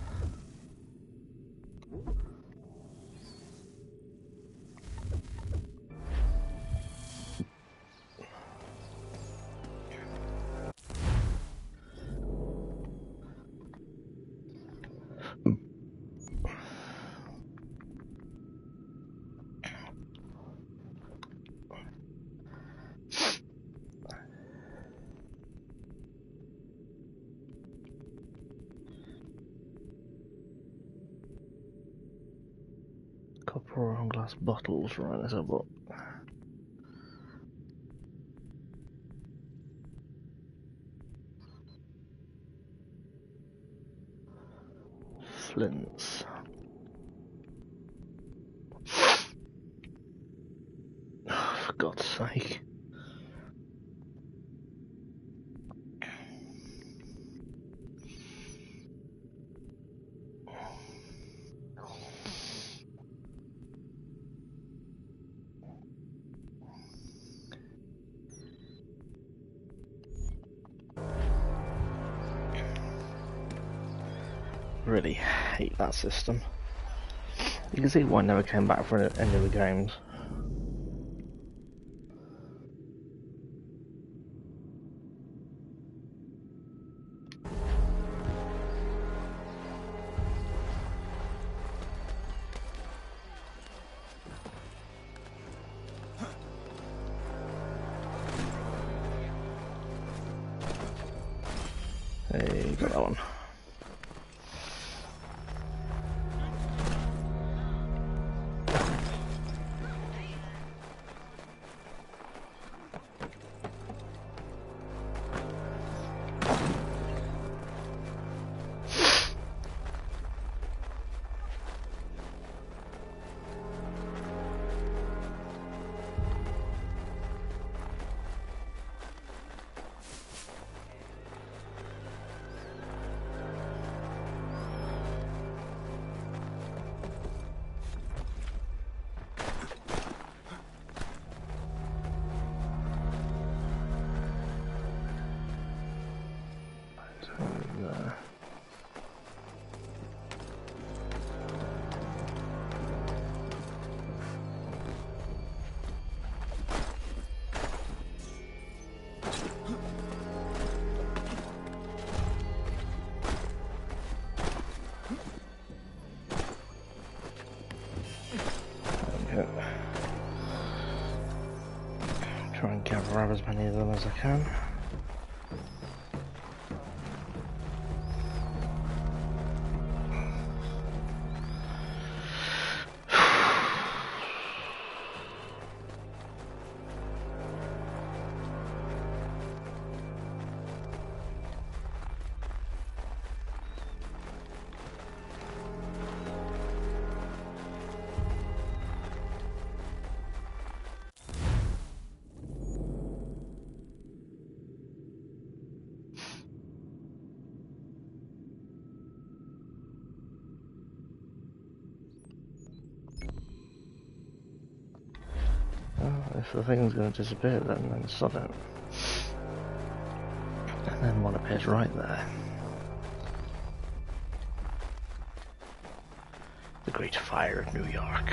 Copper and glass bottles, right, let's have a look. Flints. Oh, for God's sake. Really hate that system. You can see why I never came back for any of the games. Hey, got that one. Try and grab as many of them as I can. If the thing's going to disappear then sod it. And then one appears right there. The Great Fire of New York.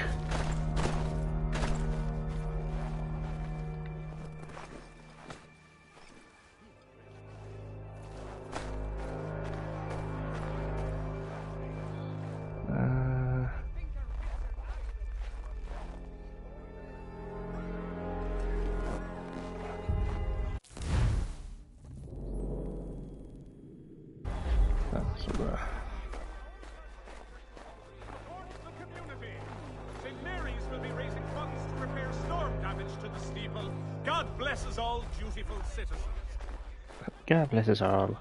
God bless us all.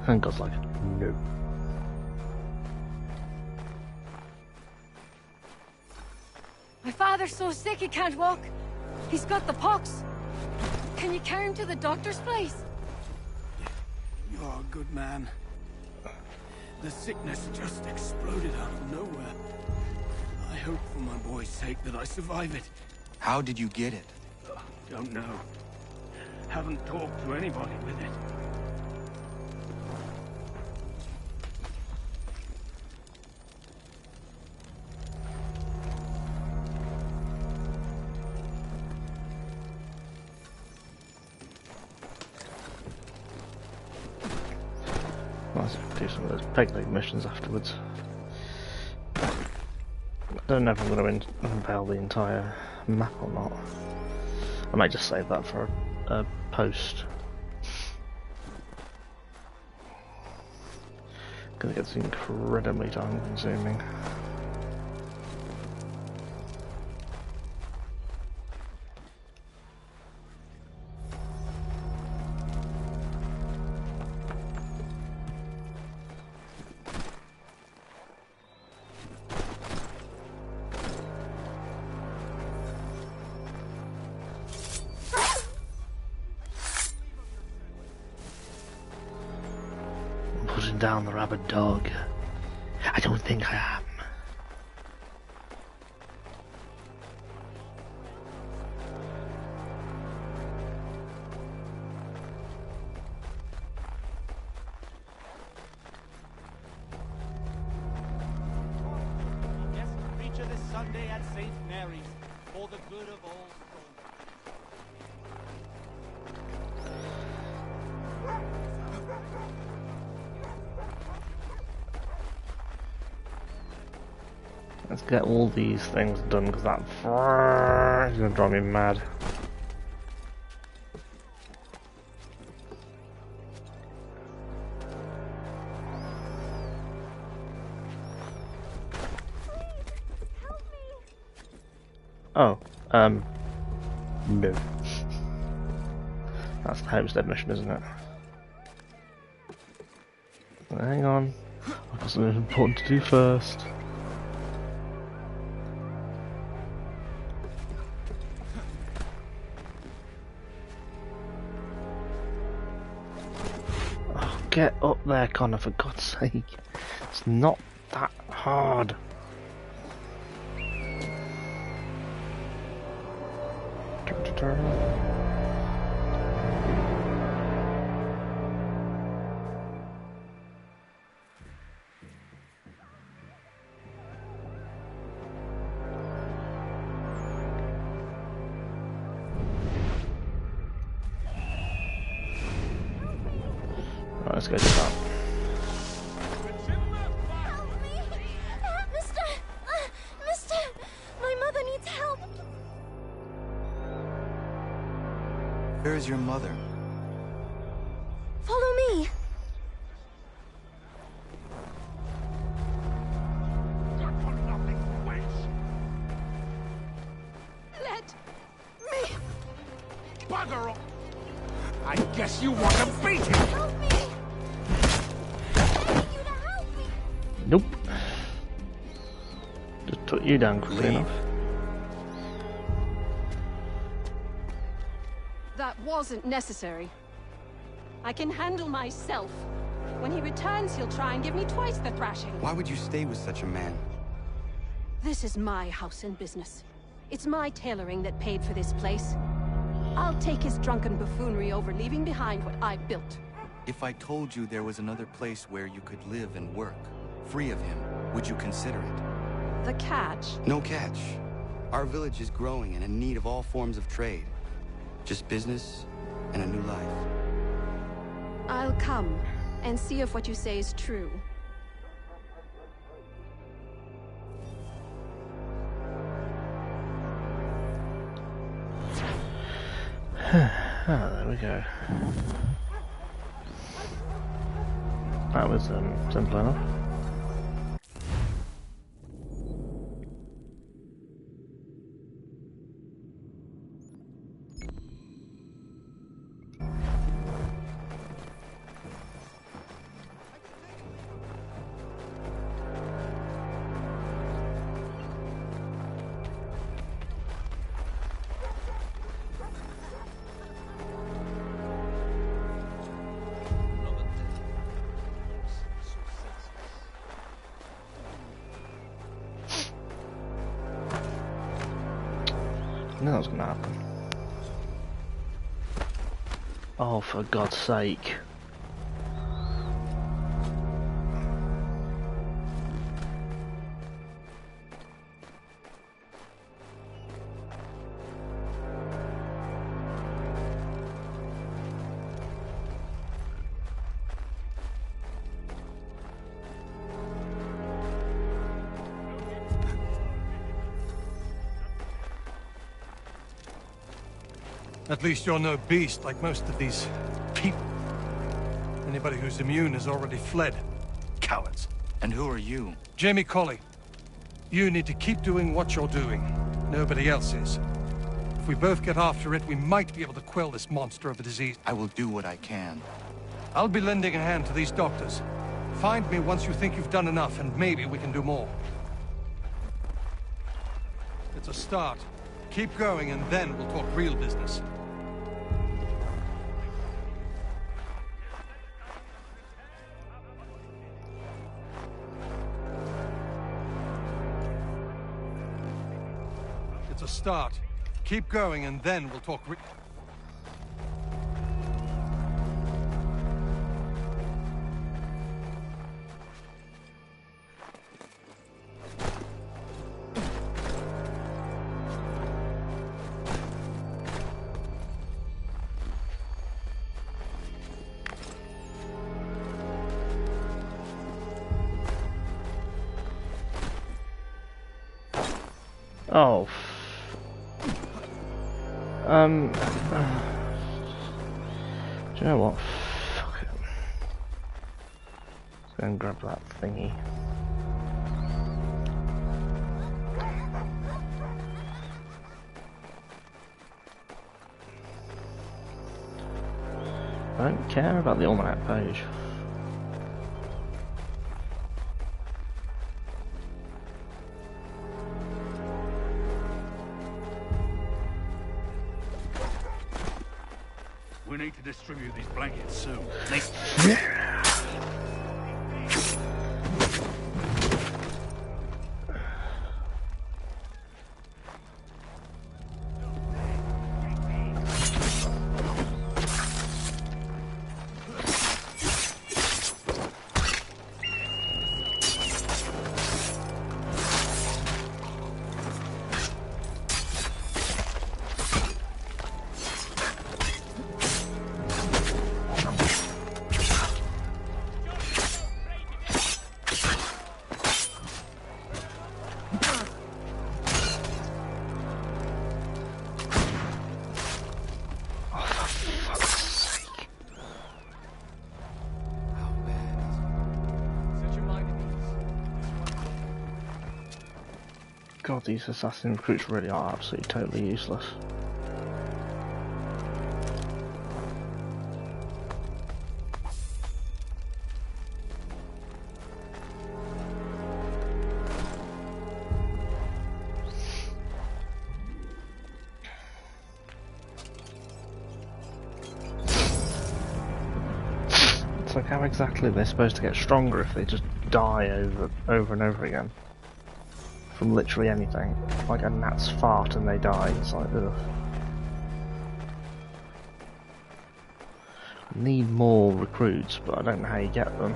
And God's like, no. My father's so sick he can't walk. He's got the pox. Can you carry him to the doctor's place? You're a good man. The sickness just exploded out of nowhere. I hope for my boy's sake that I survive it. How did you get it? Don't know. Haven't talked to anybody with it. do some of those Peg Leg missions afterwards. I don't know if I'm going to unveil the entire map or not. I might just save that for a post. Because it gets incredibly time consuming. Down the rabid dog. I don't think I am. Guest preacher this Sunday at St. Mary's for the good of all. Let's get all these things done because that is going to drive me mad. Oh, no. That's the Homestead mission, isn't it? Hang on, I've got something important to do first. Get up there, Connor, for God's sake. It's not that hard. Let's go to that. Mister! My mother needs help! Where is your mother? Follow me! Let me! Bugger off! I guess you want to beat him! Help me! Nope. Just took you down quickly enough. That wasn't necessary. I can handle myself. When he returns, he'll try and give me twice the thrashing. Why would you stay with such a man? This is my house and business. It's my tailoring that paid for this place. I'll take his drunken buffoonery over leaving behind what I built. If I told you there was another place where you could live and work, free of him, would you consider it? The catch? No catch. Our village is growing and in need of all forms of trade. Just business and a new life. I'll come and see if what you say is true. There we go. That was simple enough. I knew that was going to happen. Oh, for God's sake. At least you're no beast like most of these people. Anybody who's immune has already fled. Cowards. And who are you? Jamie Colley. You need to keep doing what you're doing. Nobody else is. If we both get after it, we might be able to quell this monster of a disease. I will do what I can. I'll be lending a hand to these doctors. Find me once you think you've done enough, and maybe we can do more. It's a start. Keep going, and then we'll talk real business. It's a start. Keep going, and then we'll talk Oh. Do you know what? Fuck it. Let's go and grab that thingy. I don't care about the almanac page. We need to distribute these blankets soon. God, these assassin recruits really are absolutely totally useless. It's like, how exactly they're supposed to get stronger if they just die over and over again? From literally anything. Like a gnat's fart and they die. It's like, ugh. Need more recruits, but I don't know how you get them.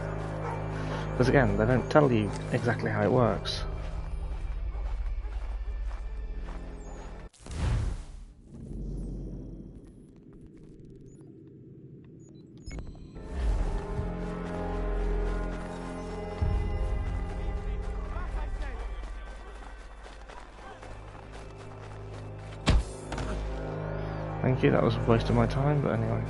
Because again, they don't tell you exactly how it works. Thank you, that was a waste of my time, but anyway.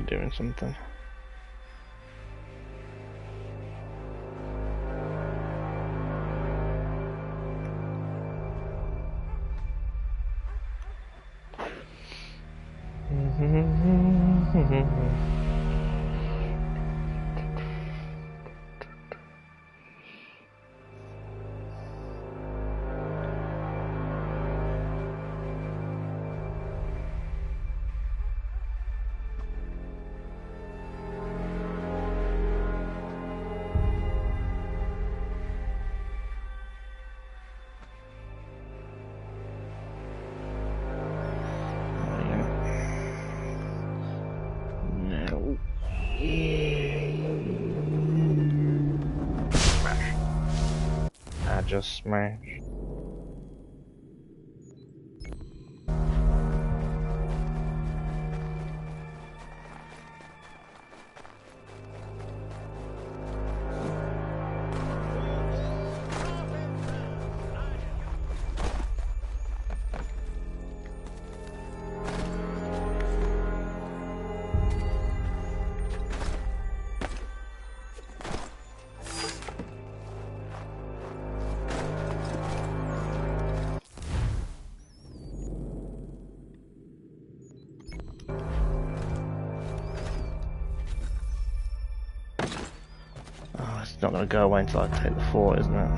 definitely doing something. I just smashed. It's not going to go away until I take the fort, isn't it?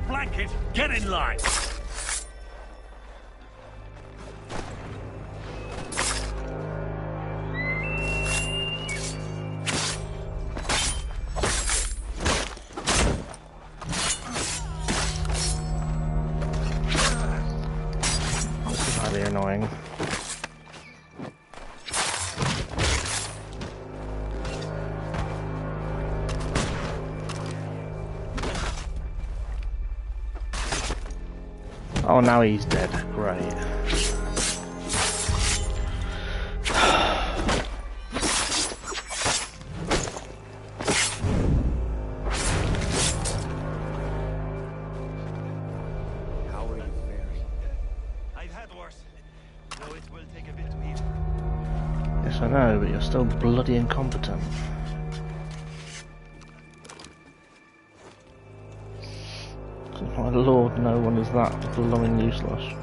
Blanket, get in line. This is highly annoying. Oh, now he's dead. Great. How are you faring? I've had worse, though it will take a bit to heal. Yes, I know, but you're still bloody incompetent. My lord, no one is that blooming useless.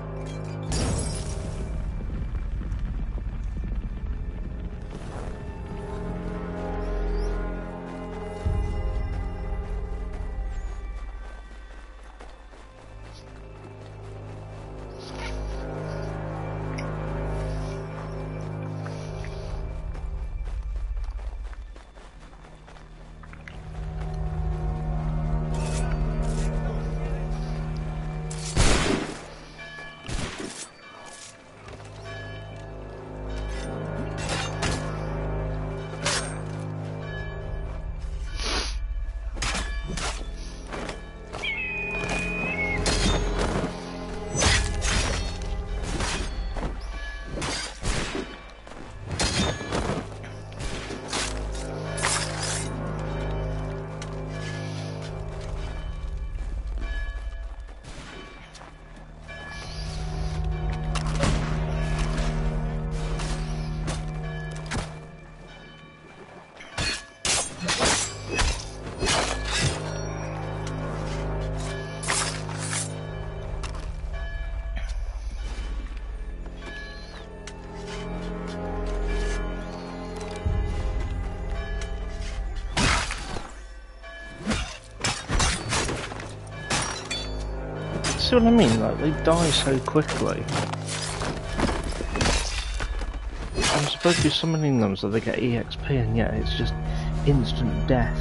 see what I mean? Like, they die so quickly. I'm supposed to be summoning them so they get EXP, and yet it's just instant death.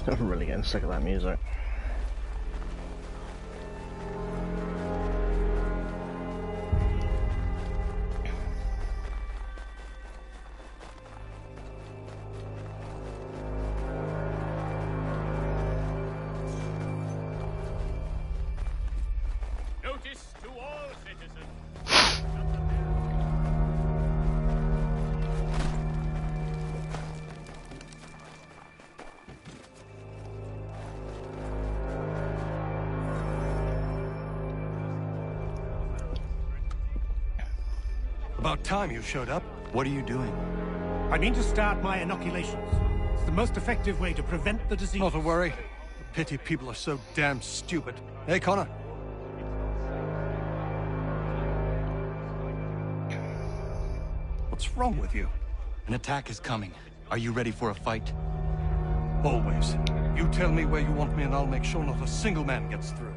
I'm really getting sick of that music. Notice to all citizens. About time you showed up. What are you doing? I mean to start my inoculations. It's the most effective way to prevent the disease. Not to worry. Pity people are so damn stupid. Hey, Connor. What's wrong with you? An attack is coming. Are you ready for a fight? Always. You tell me where you want me and I'll make sure not a single man gets through.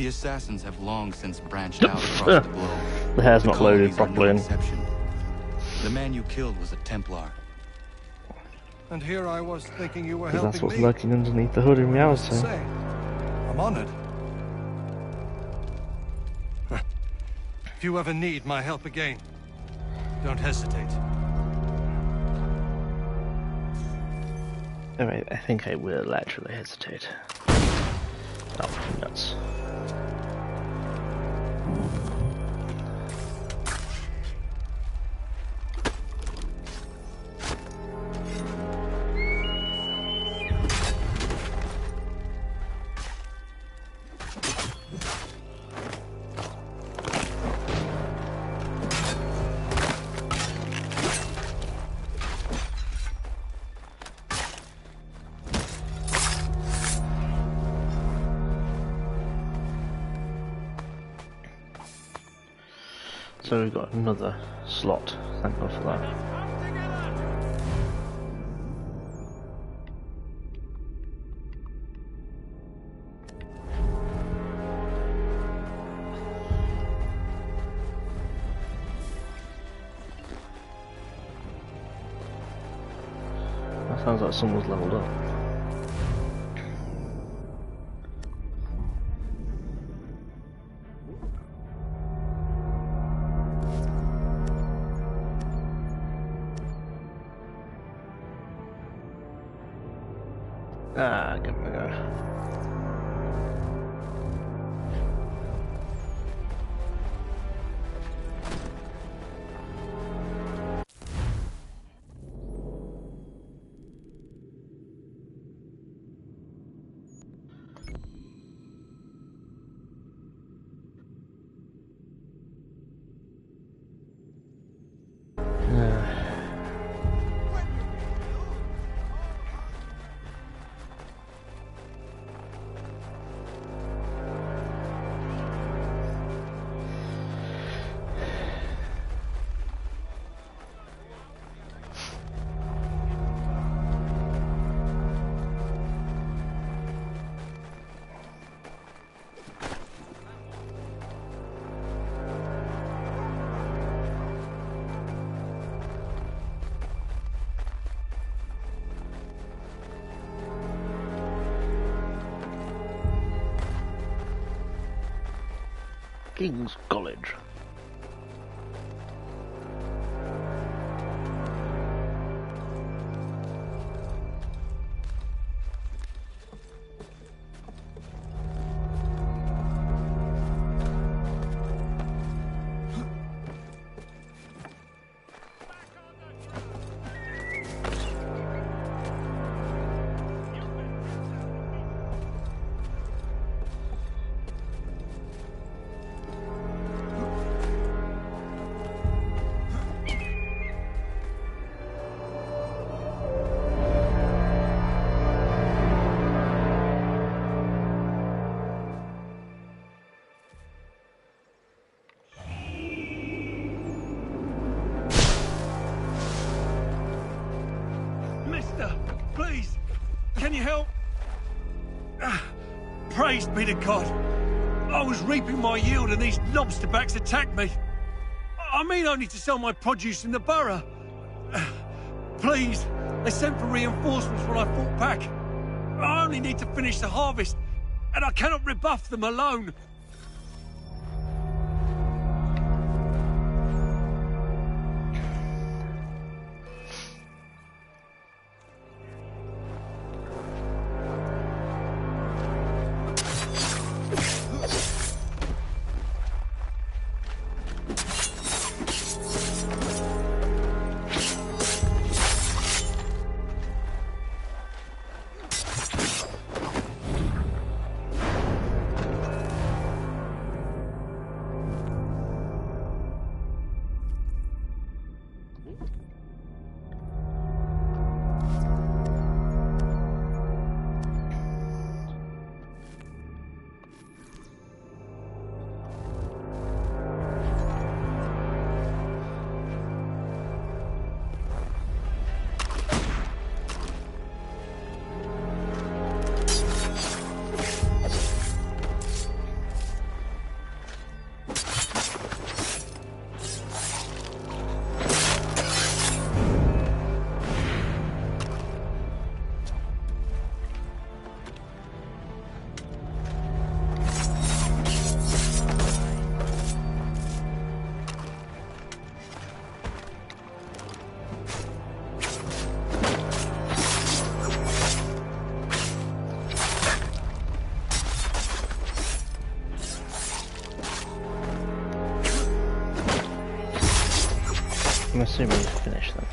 The assassins have long since branched out across the globe. The hair's not loaded properly. The man you killed was a Templar. And here I was thinking you were Because helping that's what's me. lurking underneath the hood in reality. Say, I'm honored. If you ever need my help again, don't hesitate. Alright, I think I will actually hesitate. Oh, nuts. So we've got another slot, thank God for that. That sounds like someone's leveled up. Ah, give it a go. King's College. Please, can you help? Praise be to God. I was reaping my yield and these lobsterbacks attacked me. I mean only to sell my produce in the borough. Please, they sent for reinforcements when I fought back. I only need to finish the harvest, and I cannot rebuff them alone. I'm assuming he's finished then.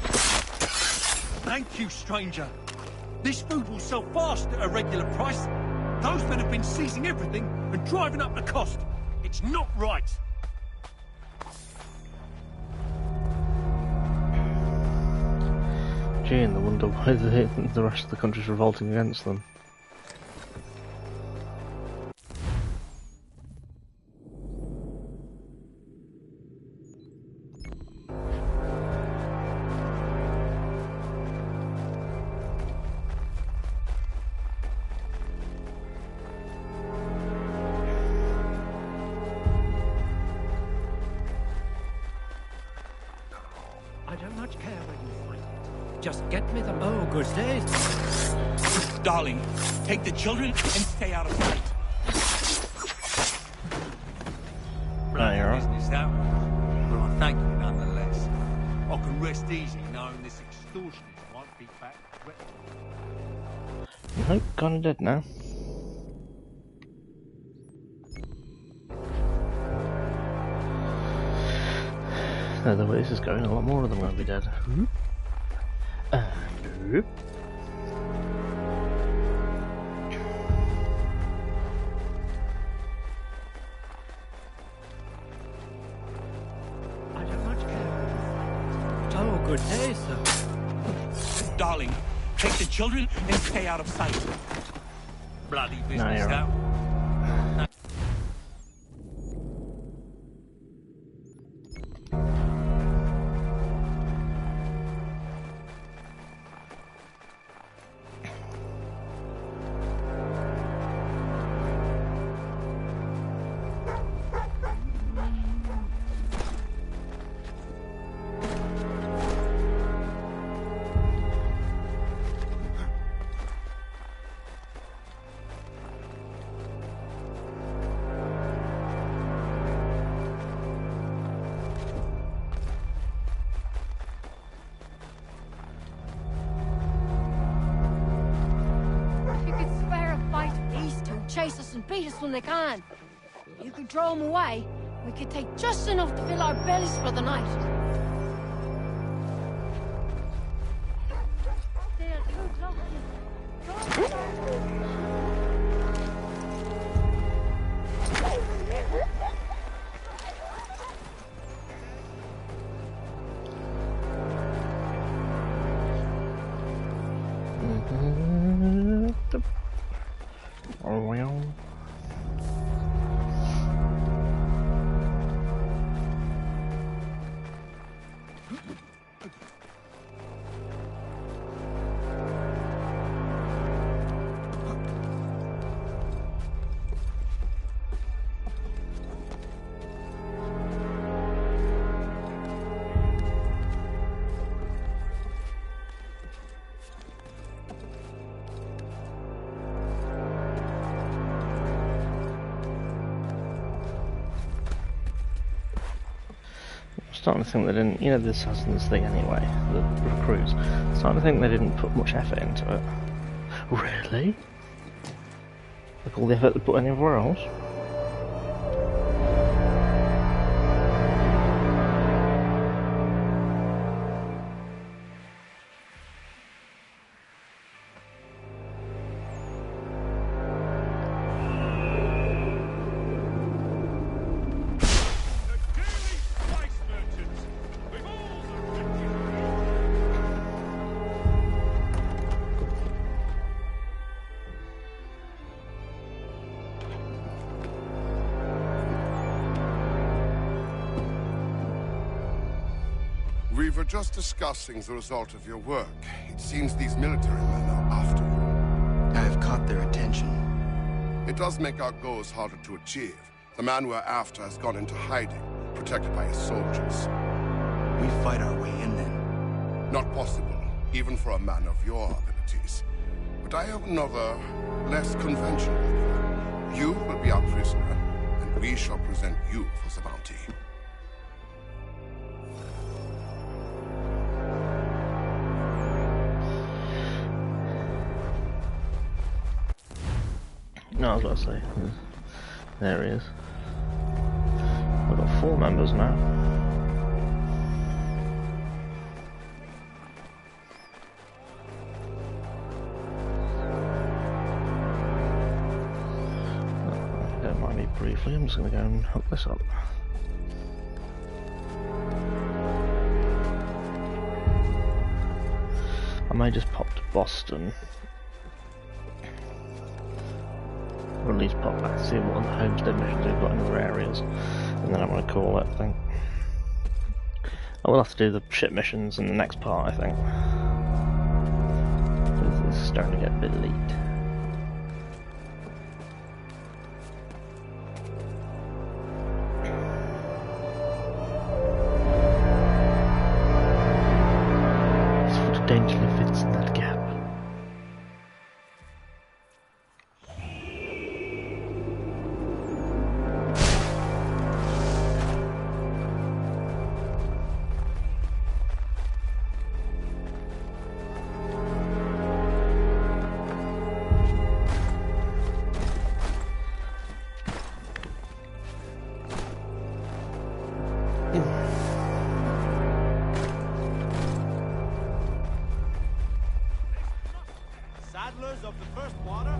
Thank you, stranger. This food will sell fast at a regular price. Those men have been seizing everything and driving up the cost. It's not right. Gee, and I wonder why the rest of the country's revolting against them. I don't much care where you find it. Just get me the... Oh, good days. Darling, take the children and stay out of sight. Right, you're right. Business that was. But I thank you nonetheless. I can rest easy knowing this extortionist won't be back. Nope, kinda dead now. No, the way this is going, a lot more of them will be dead. Nope. I don't much care. Oh, good day, sir. Darling, take the children and stay out of sight. Bloody business No, you're that right. was. Chase us and beat us when they can. You could throw them away. We could take just enough to fill our bellies for the night. They are too close. Starting to think they didn't, you know, the assassins thing anyway, the recruits. Starting to think they didn't put much effort into it. Really? Like all the effort they put anywhere else? We were just discussing the result of your work. It seems these military men are after you. I have caught their attention. It does make our goals harder to achieve. The man we're after has gone into hiding, protected by his soldiers. We fight our way in then. Not possible, even for a man of your abilities. But I have another, less conventional idea. You will be our prisoner, and we shall present you for the bounty. No, I was about to say. There he is. We've got 4 members now. briefly. I'm just going to go and hook this up. I may just pop to Boston. Or at least pop back to see what other homestead missions we've got in other areas. And then I'm going to call it, I think. I will have to do the ship missions in the next part, I think. This is starting to get a bit late. Daintily fits in that gap. Saddlers of the First Water?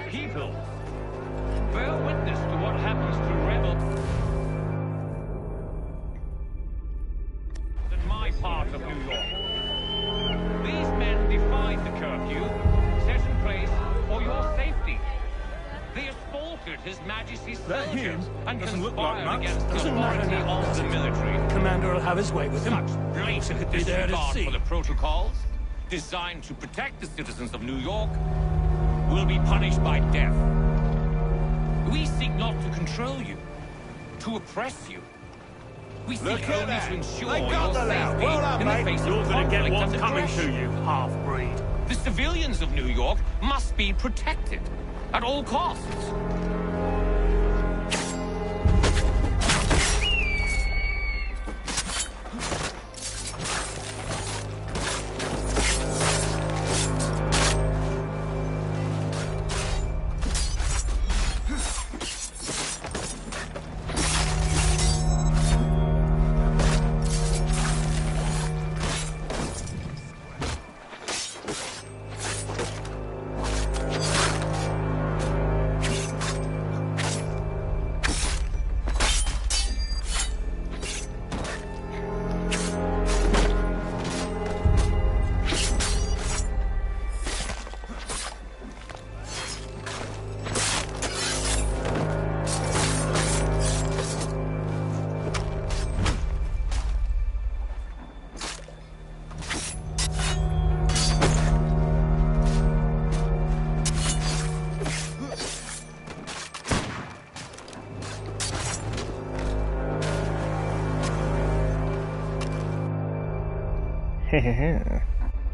People, bear witness to what happens to rebels in my part of New York. These men defied the curfew, set in place for your safety. They assaulted His Majesty's soldiers and conspired against the authority of the military. Commander will have his way with him. Such blatant disregard for the protocols, designed to protect the citizens of New York, will be punished by death. We seek not to control you, to oppress you. We seek only to ensure your safety in the face of conflict and aggression. To you, half-breed. The civilians of New York must be protected at all costs.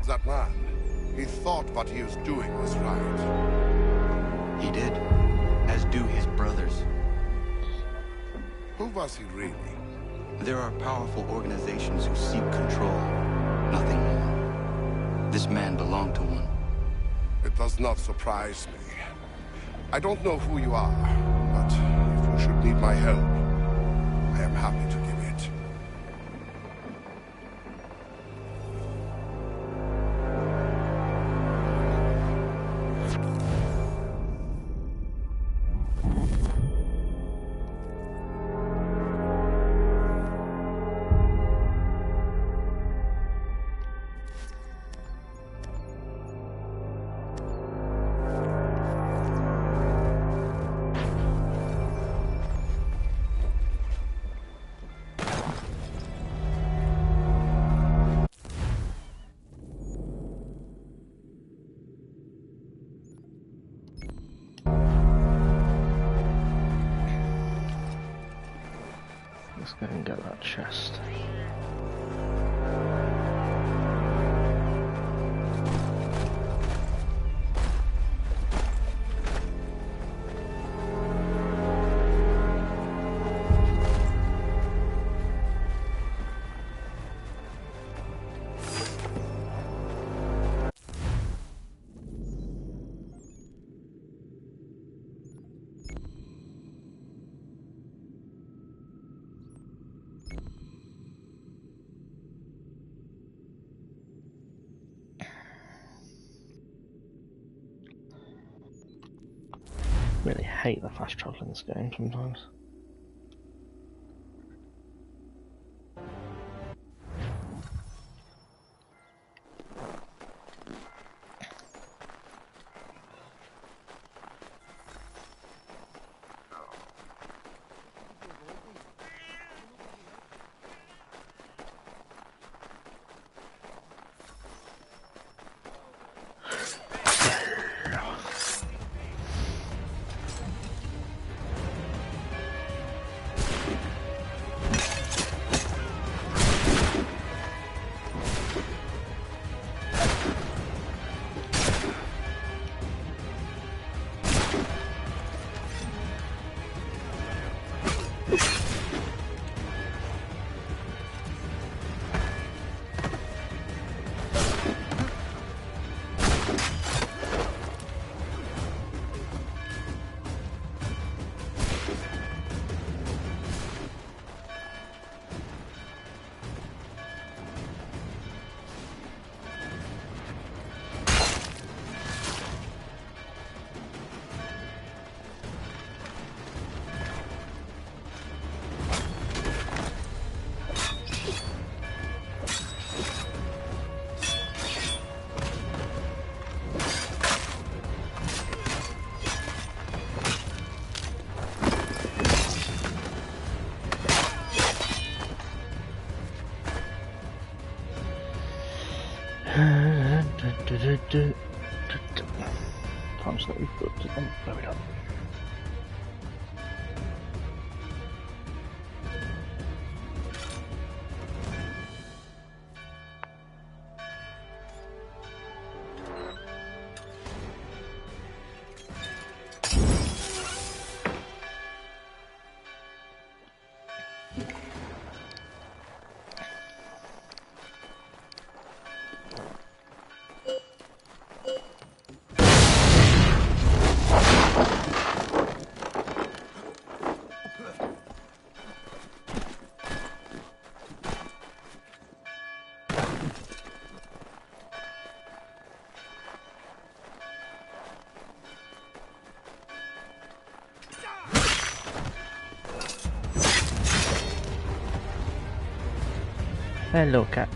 That man, he thought what he was doing was right. He did, as do his brothers. Who was he really? There are powerful organizations who seek control, nothing more. This man belonged to one. It does not surprise me. I don't know who you are, but if you should need my help, I am happy to give it. Let's go and get that chest. Really hate the fast travel in this game sometimes. Times that we've booked it. There we go. Hello, cat.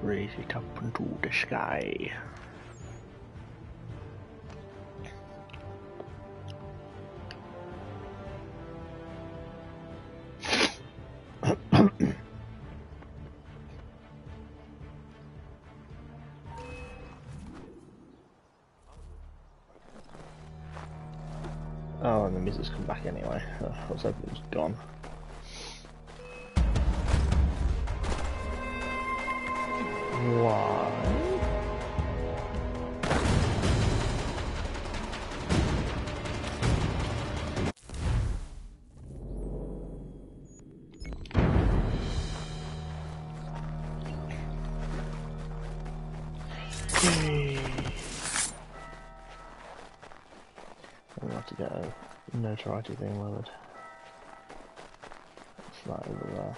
Raise it up into the sky. Oh, and the music's come back anyway. I was hoping it was gone. Why? I'm gonna have to get a notoriety thing lowered. It's that over there.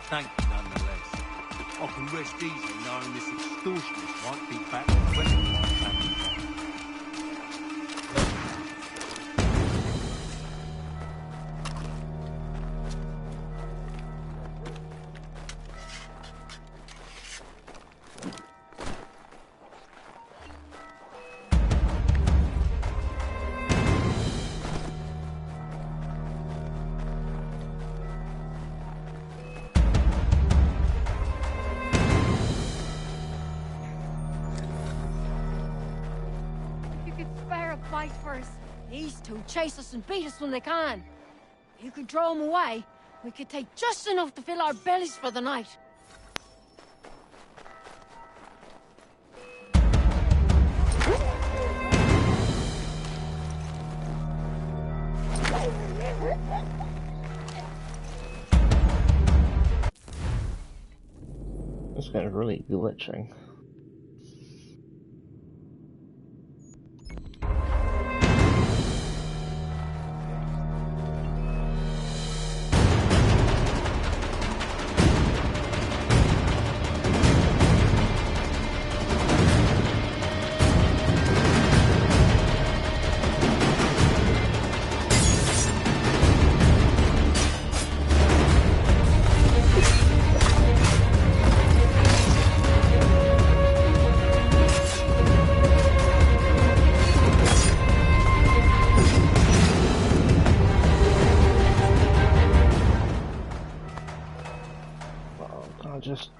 Thank you nonetheless. I can rest easy knowing this extortionist won't be back to 25 family. These two chase us and beat us when they can. If you could draw them away, we could take just enough to fill our bellies for the night. This guy's really glitching. Just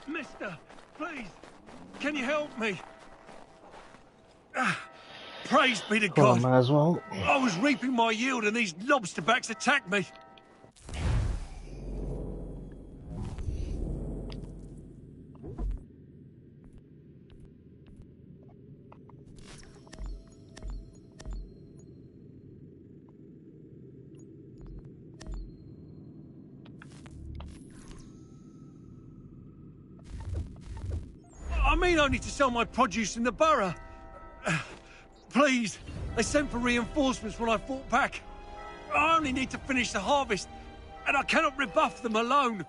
Mister, please, can you help me? Praise be to God. Might as well. I was reaping my yield and these lobsterbacks attacked me. I mean, I need to sell my produce in the borough. Please, they sent for reinforcements when I fought back. I only need to finish the harvest, and I cannot rebuff them alone.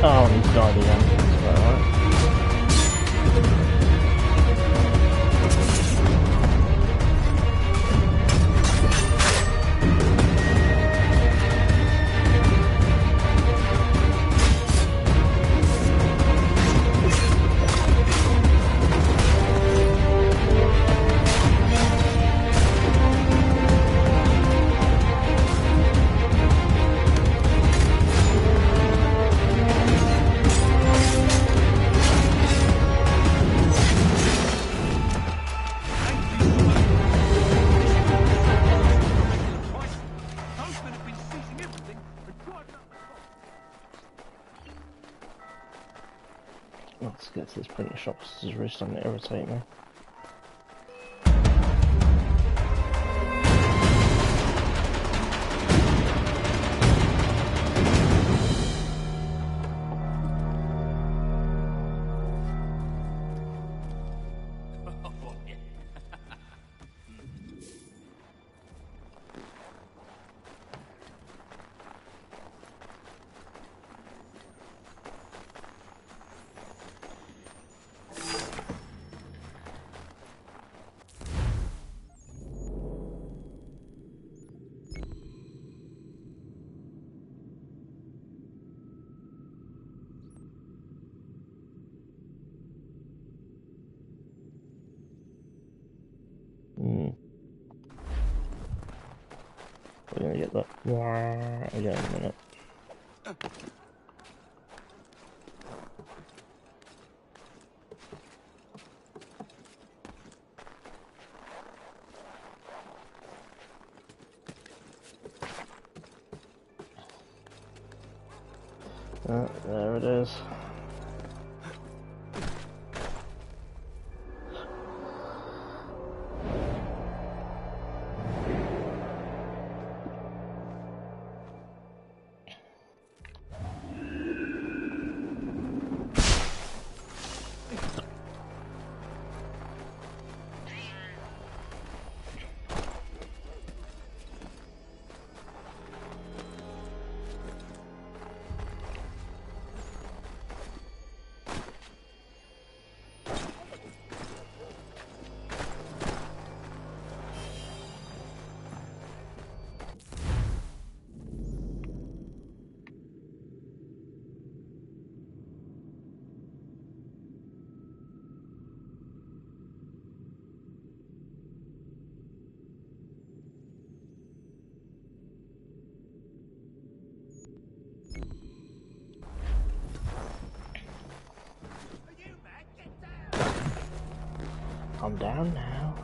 Oh, he's died again. That's about right. to get to this printer shop because it's really starting to irritate me. We're gonna get that again in a minute. There it is. I'm down now.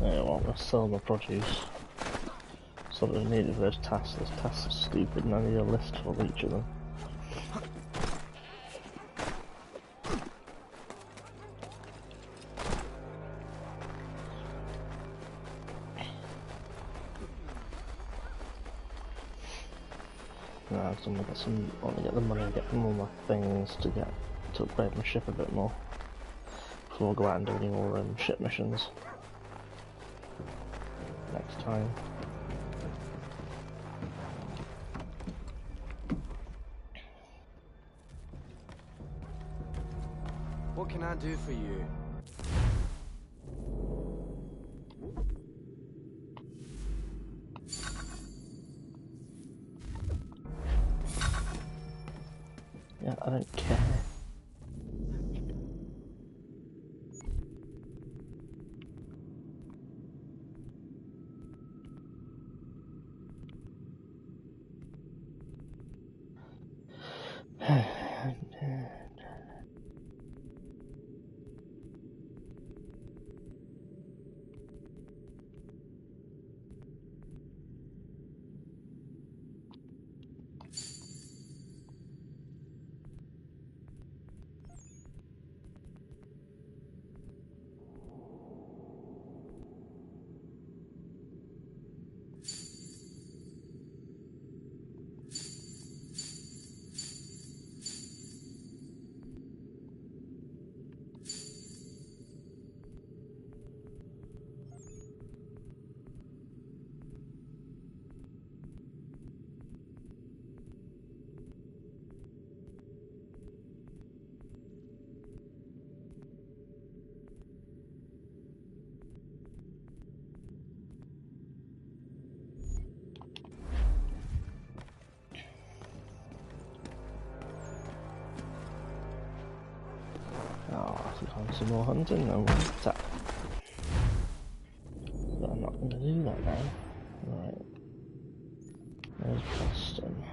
Yeah, well, let's sell my produce. So that I needed those tasks. Those tasks are stupid and I need a list for each of them. Now, so I want to get the money and get them all my things to upgrade my ship a bit more. Before I go out and do any more ship missions. Next time. What can I do for you? Yeah, I don't care. some more hunting, then we'll attack. But I'm not going to do that now. Right. There's Boston.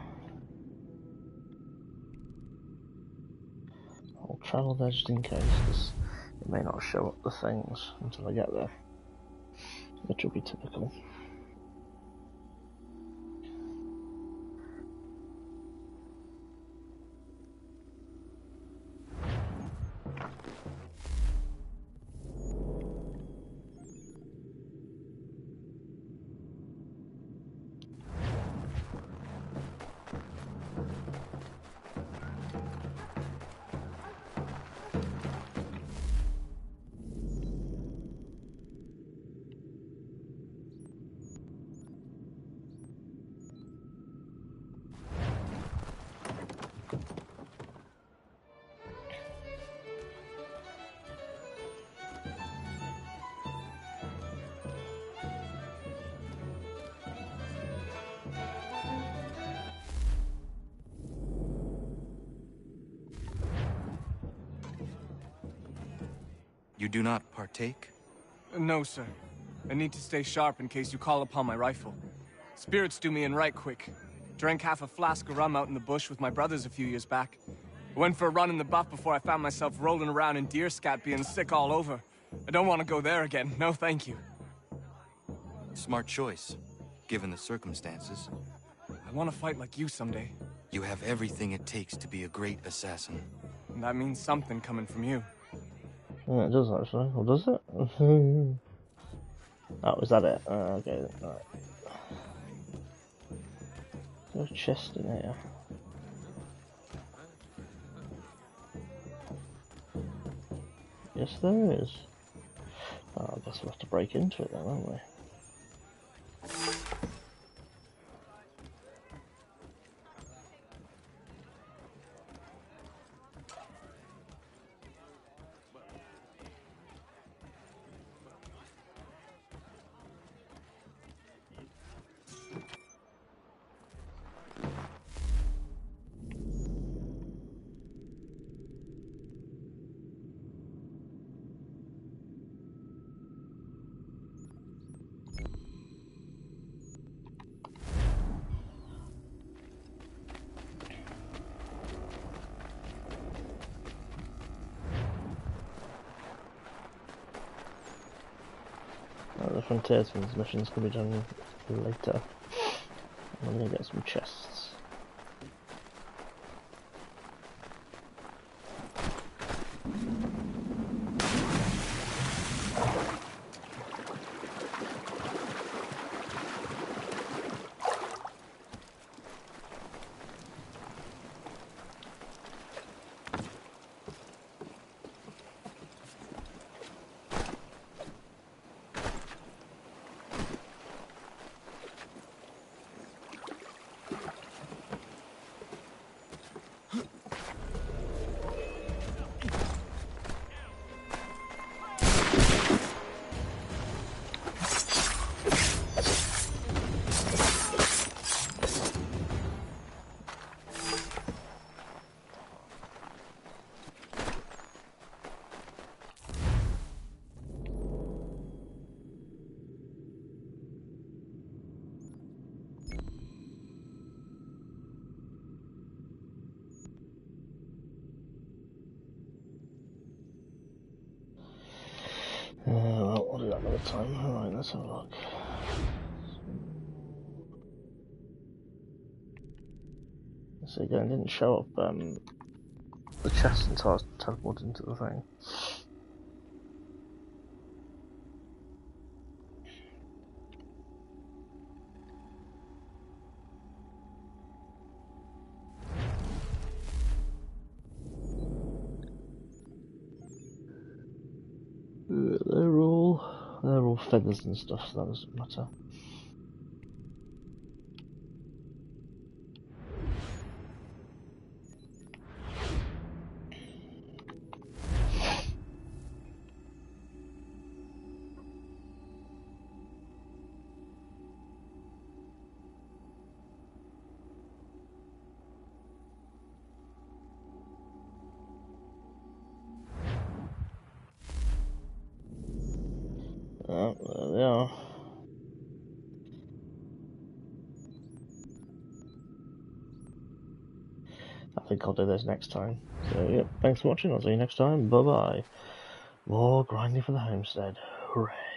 I'll travel there just in case, because it may not show up the things until I get there, which will be typical. You do not partake? No, sir. I need to stay sharp in case you call upon my rifle. Spirits do me in right quick. Drank half a flask of rum out in the bush with my brothers a few years back. Went for a run in the buff before I found myself rolling around in deer scat being sick all over. I don't want to go there again. No, thank you. Smart choice, given the circumstances. I want to fight like you someday. You have everything it takes to be a great assassin. And that means something coming from you. Yeah, it does actually. Or does it? Oh, is that it? Okay, alright. There's a chest in here. Yes, there is. Oh, I guess we'll have to break into it then, won't we? The Frontiersman's missions can be done later. I'm gonna get some chests. Well, we'll do that another time. Alright, let's have a look. So again, it didn't show up the chest until I was teleported into the thing. They're all feathers and stuff, so that doesn't matter. There they are. I think I'll do this next time. So, yep, thanks for watching. I'll see you next time. Bye bye. More grinding for the homestead. Hooray.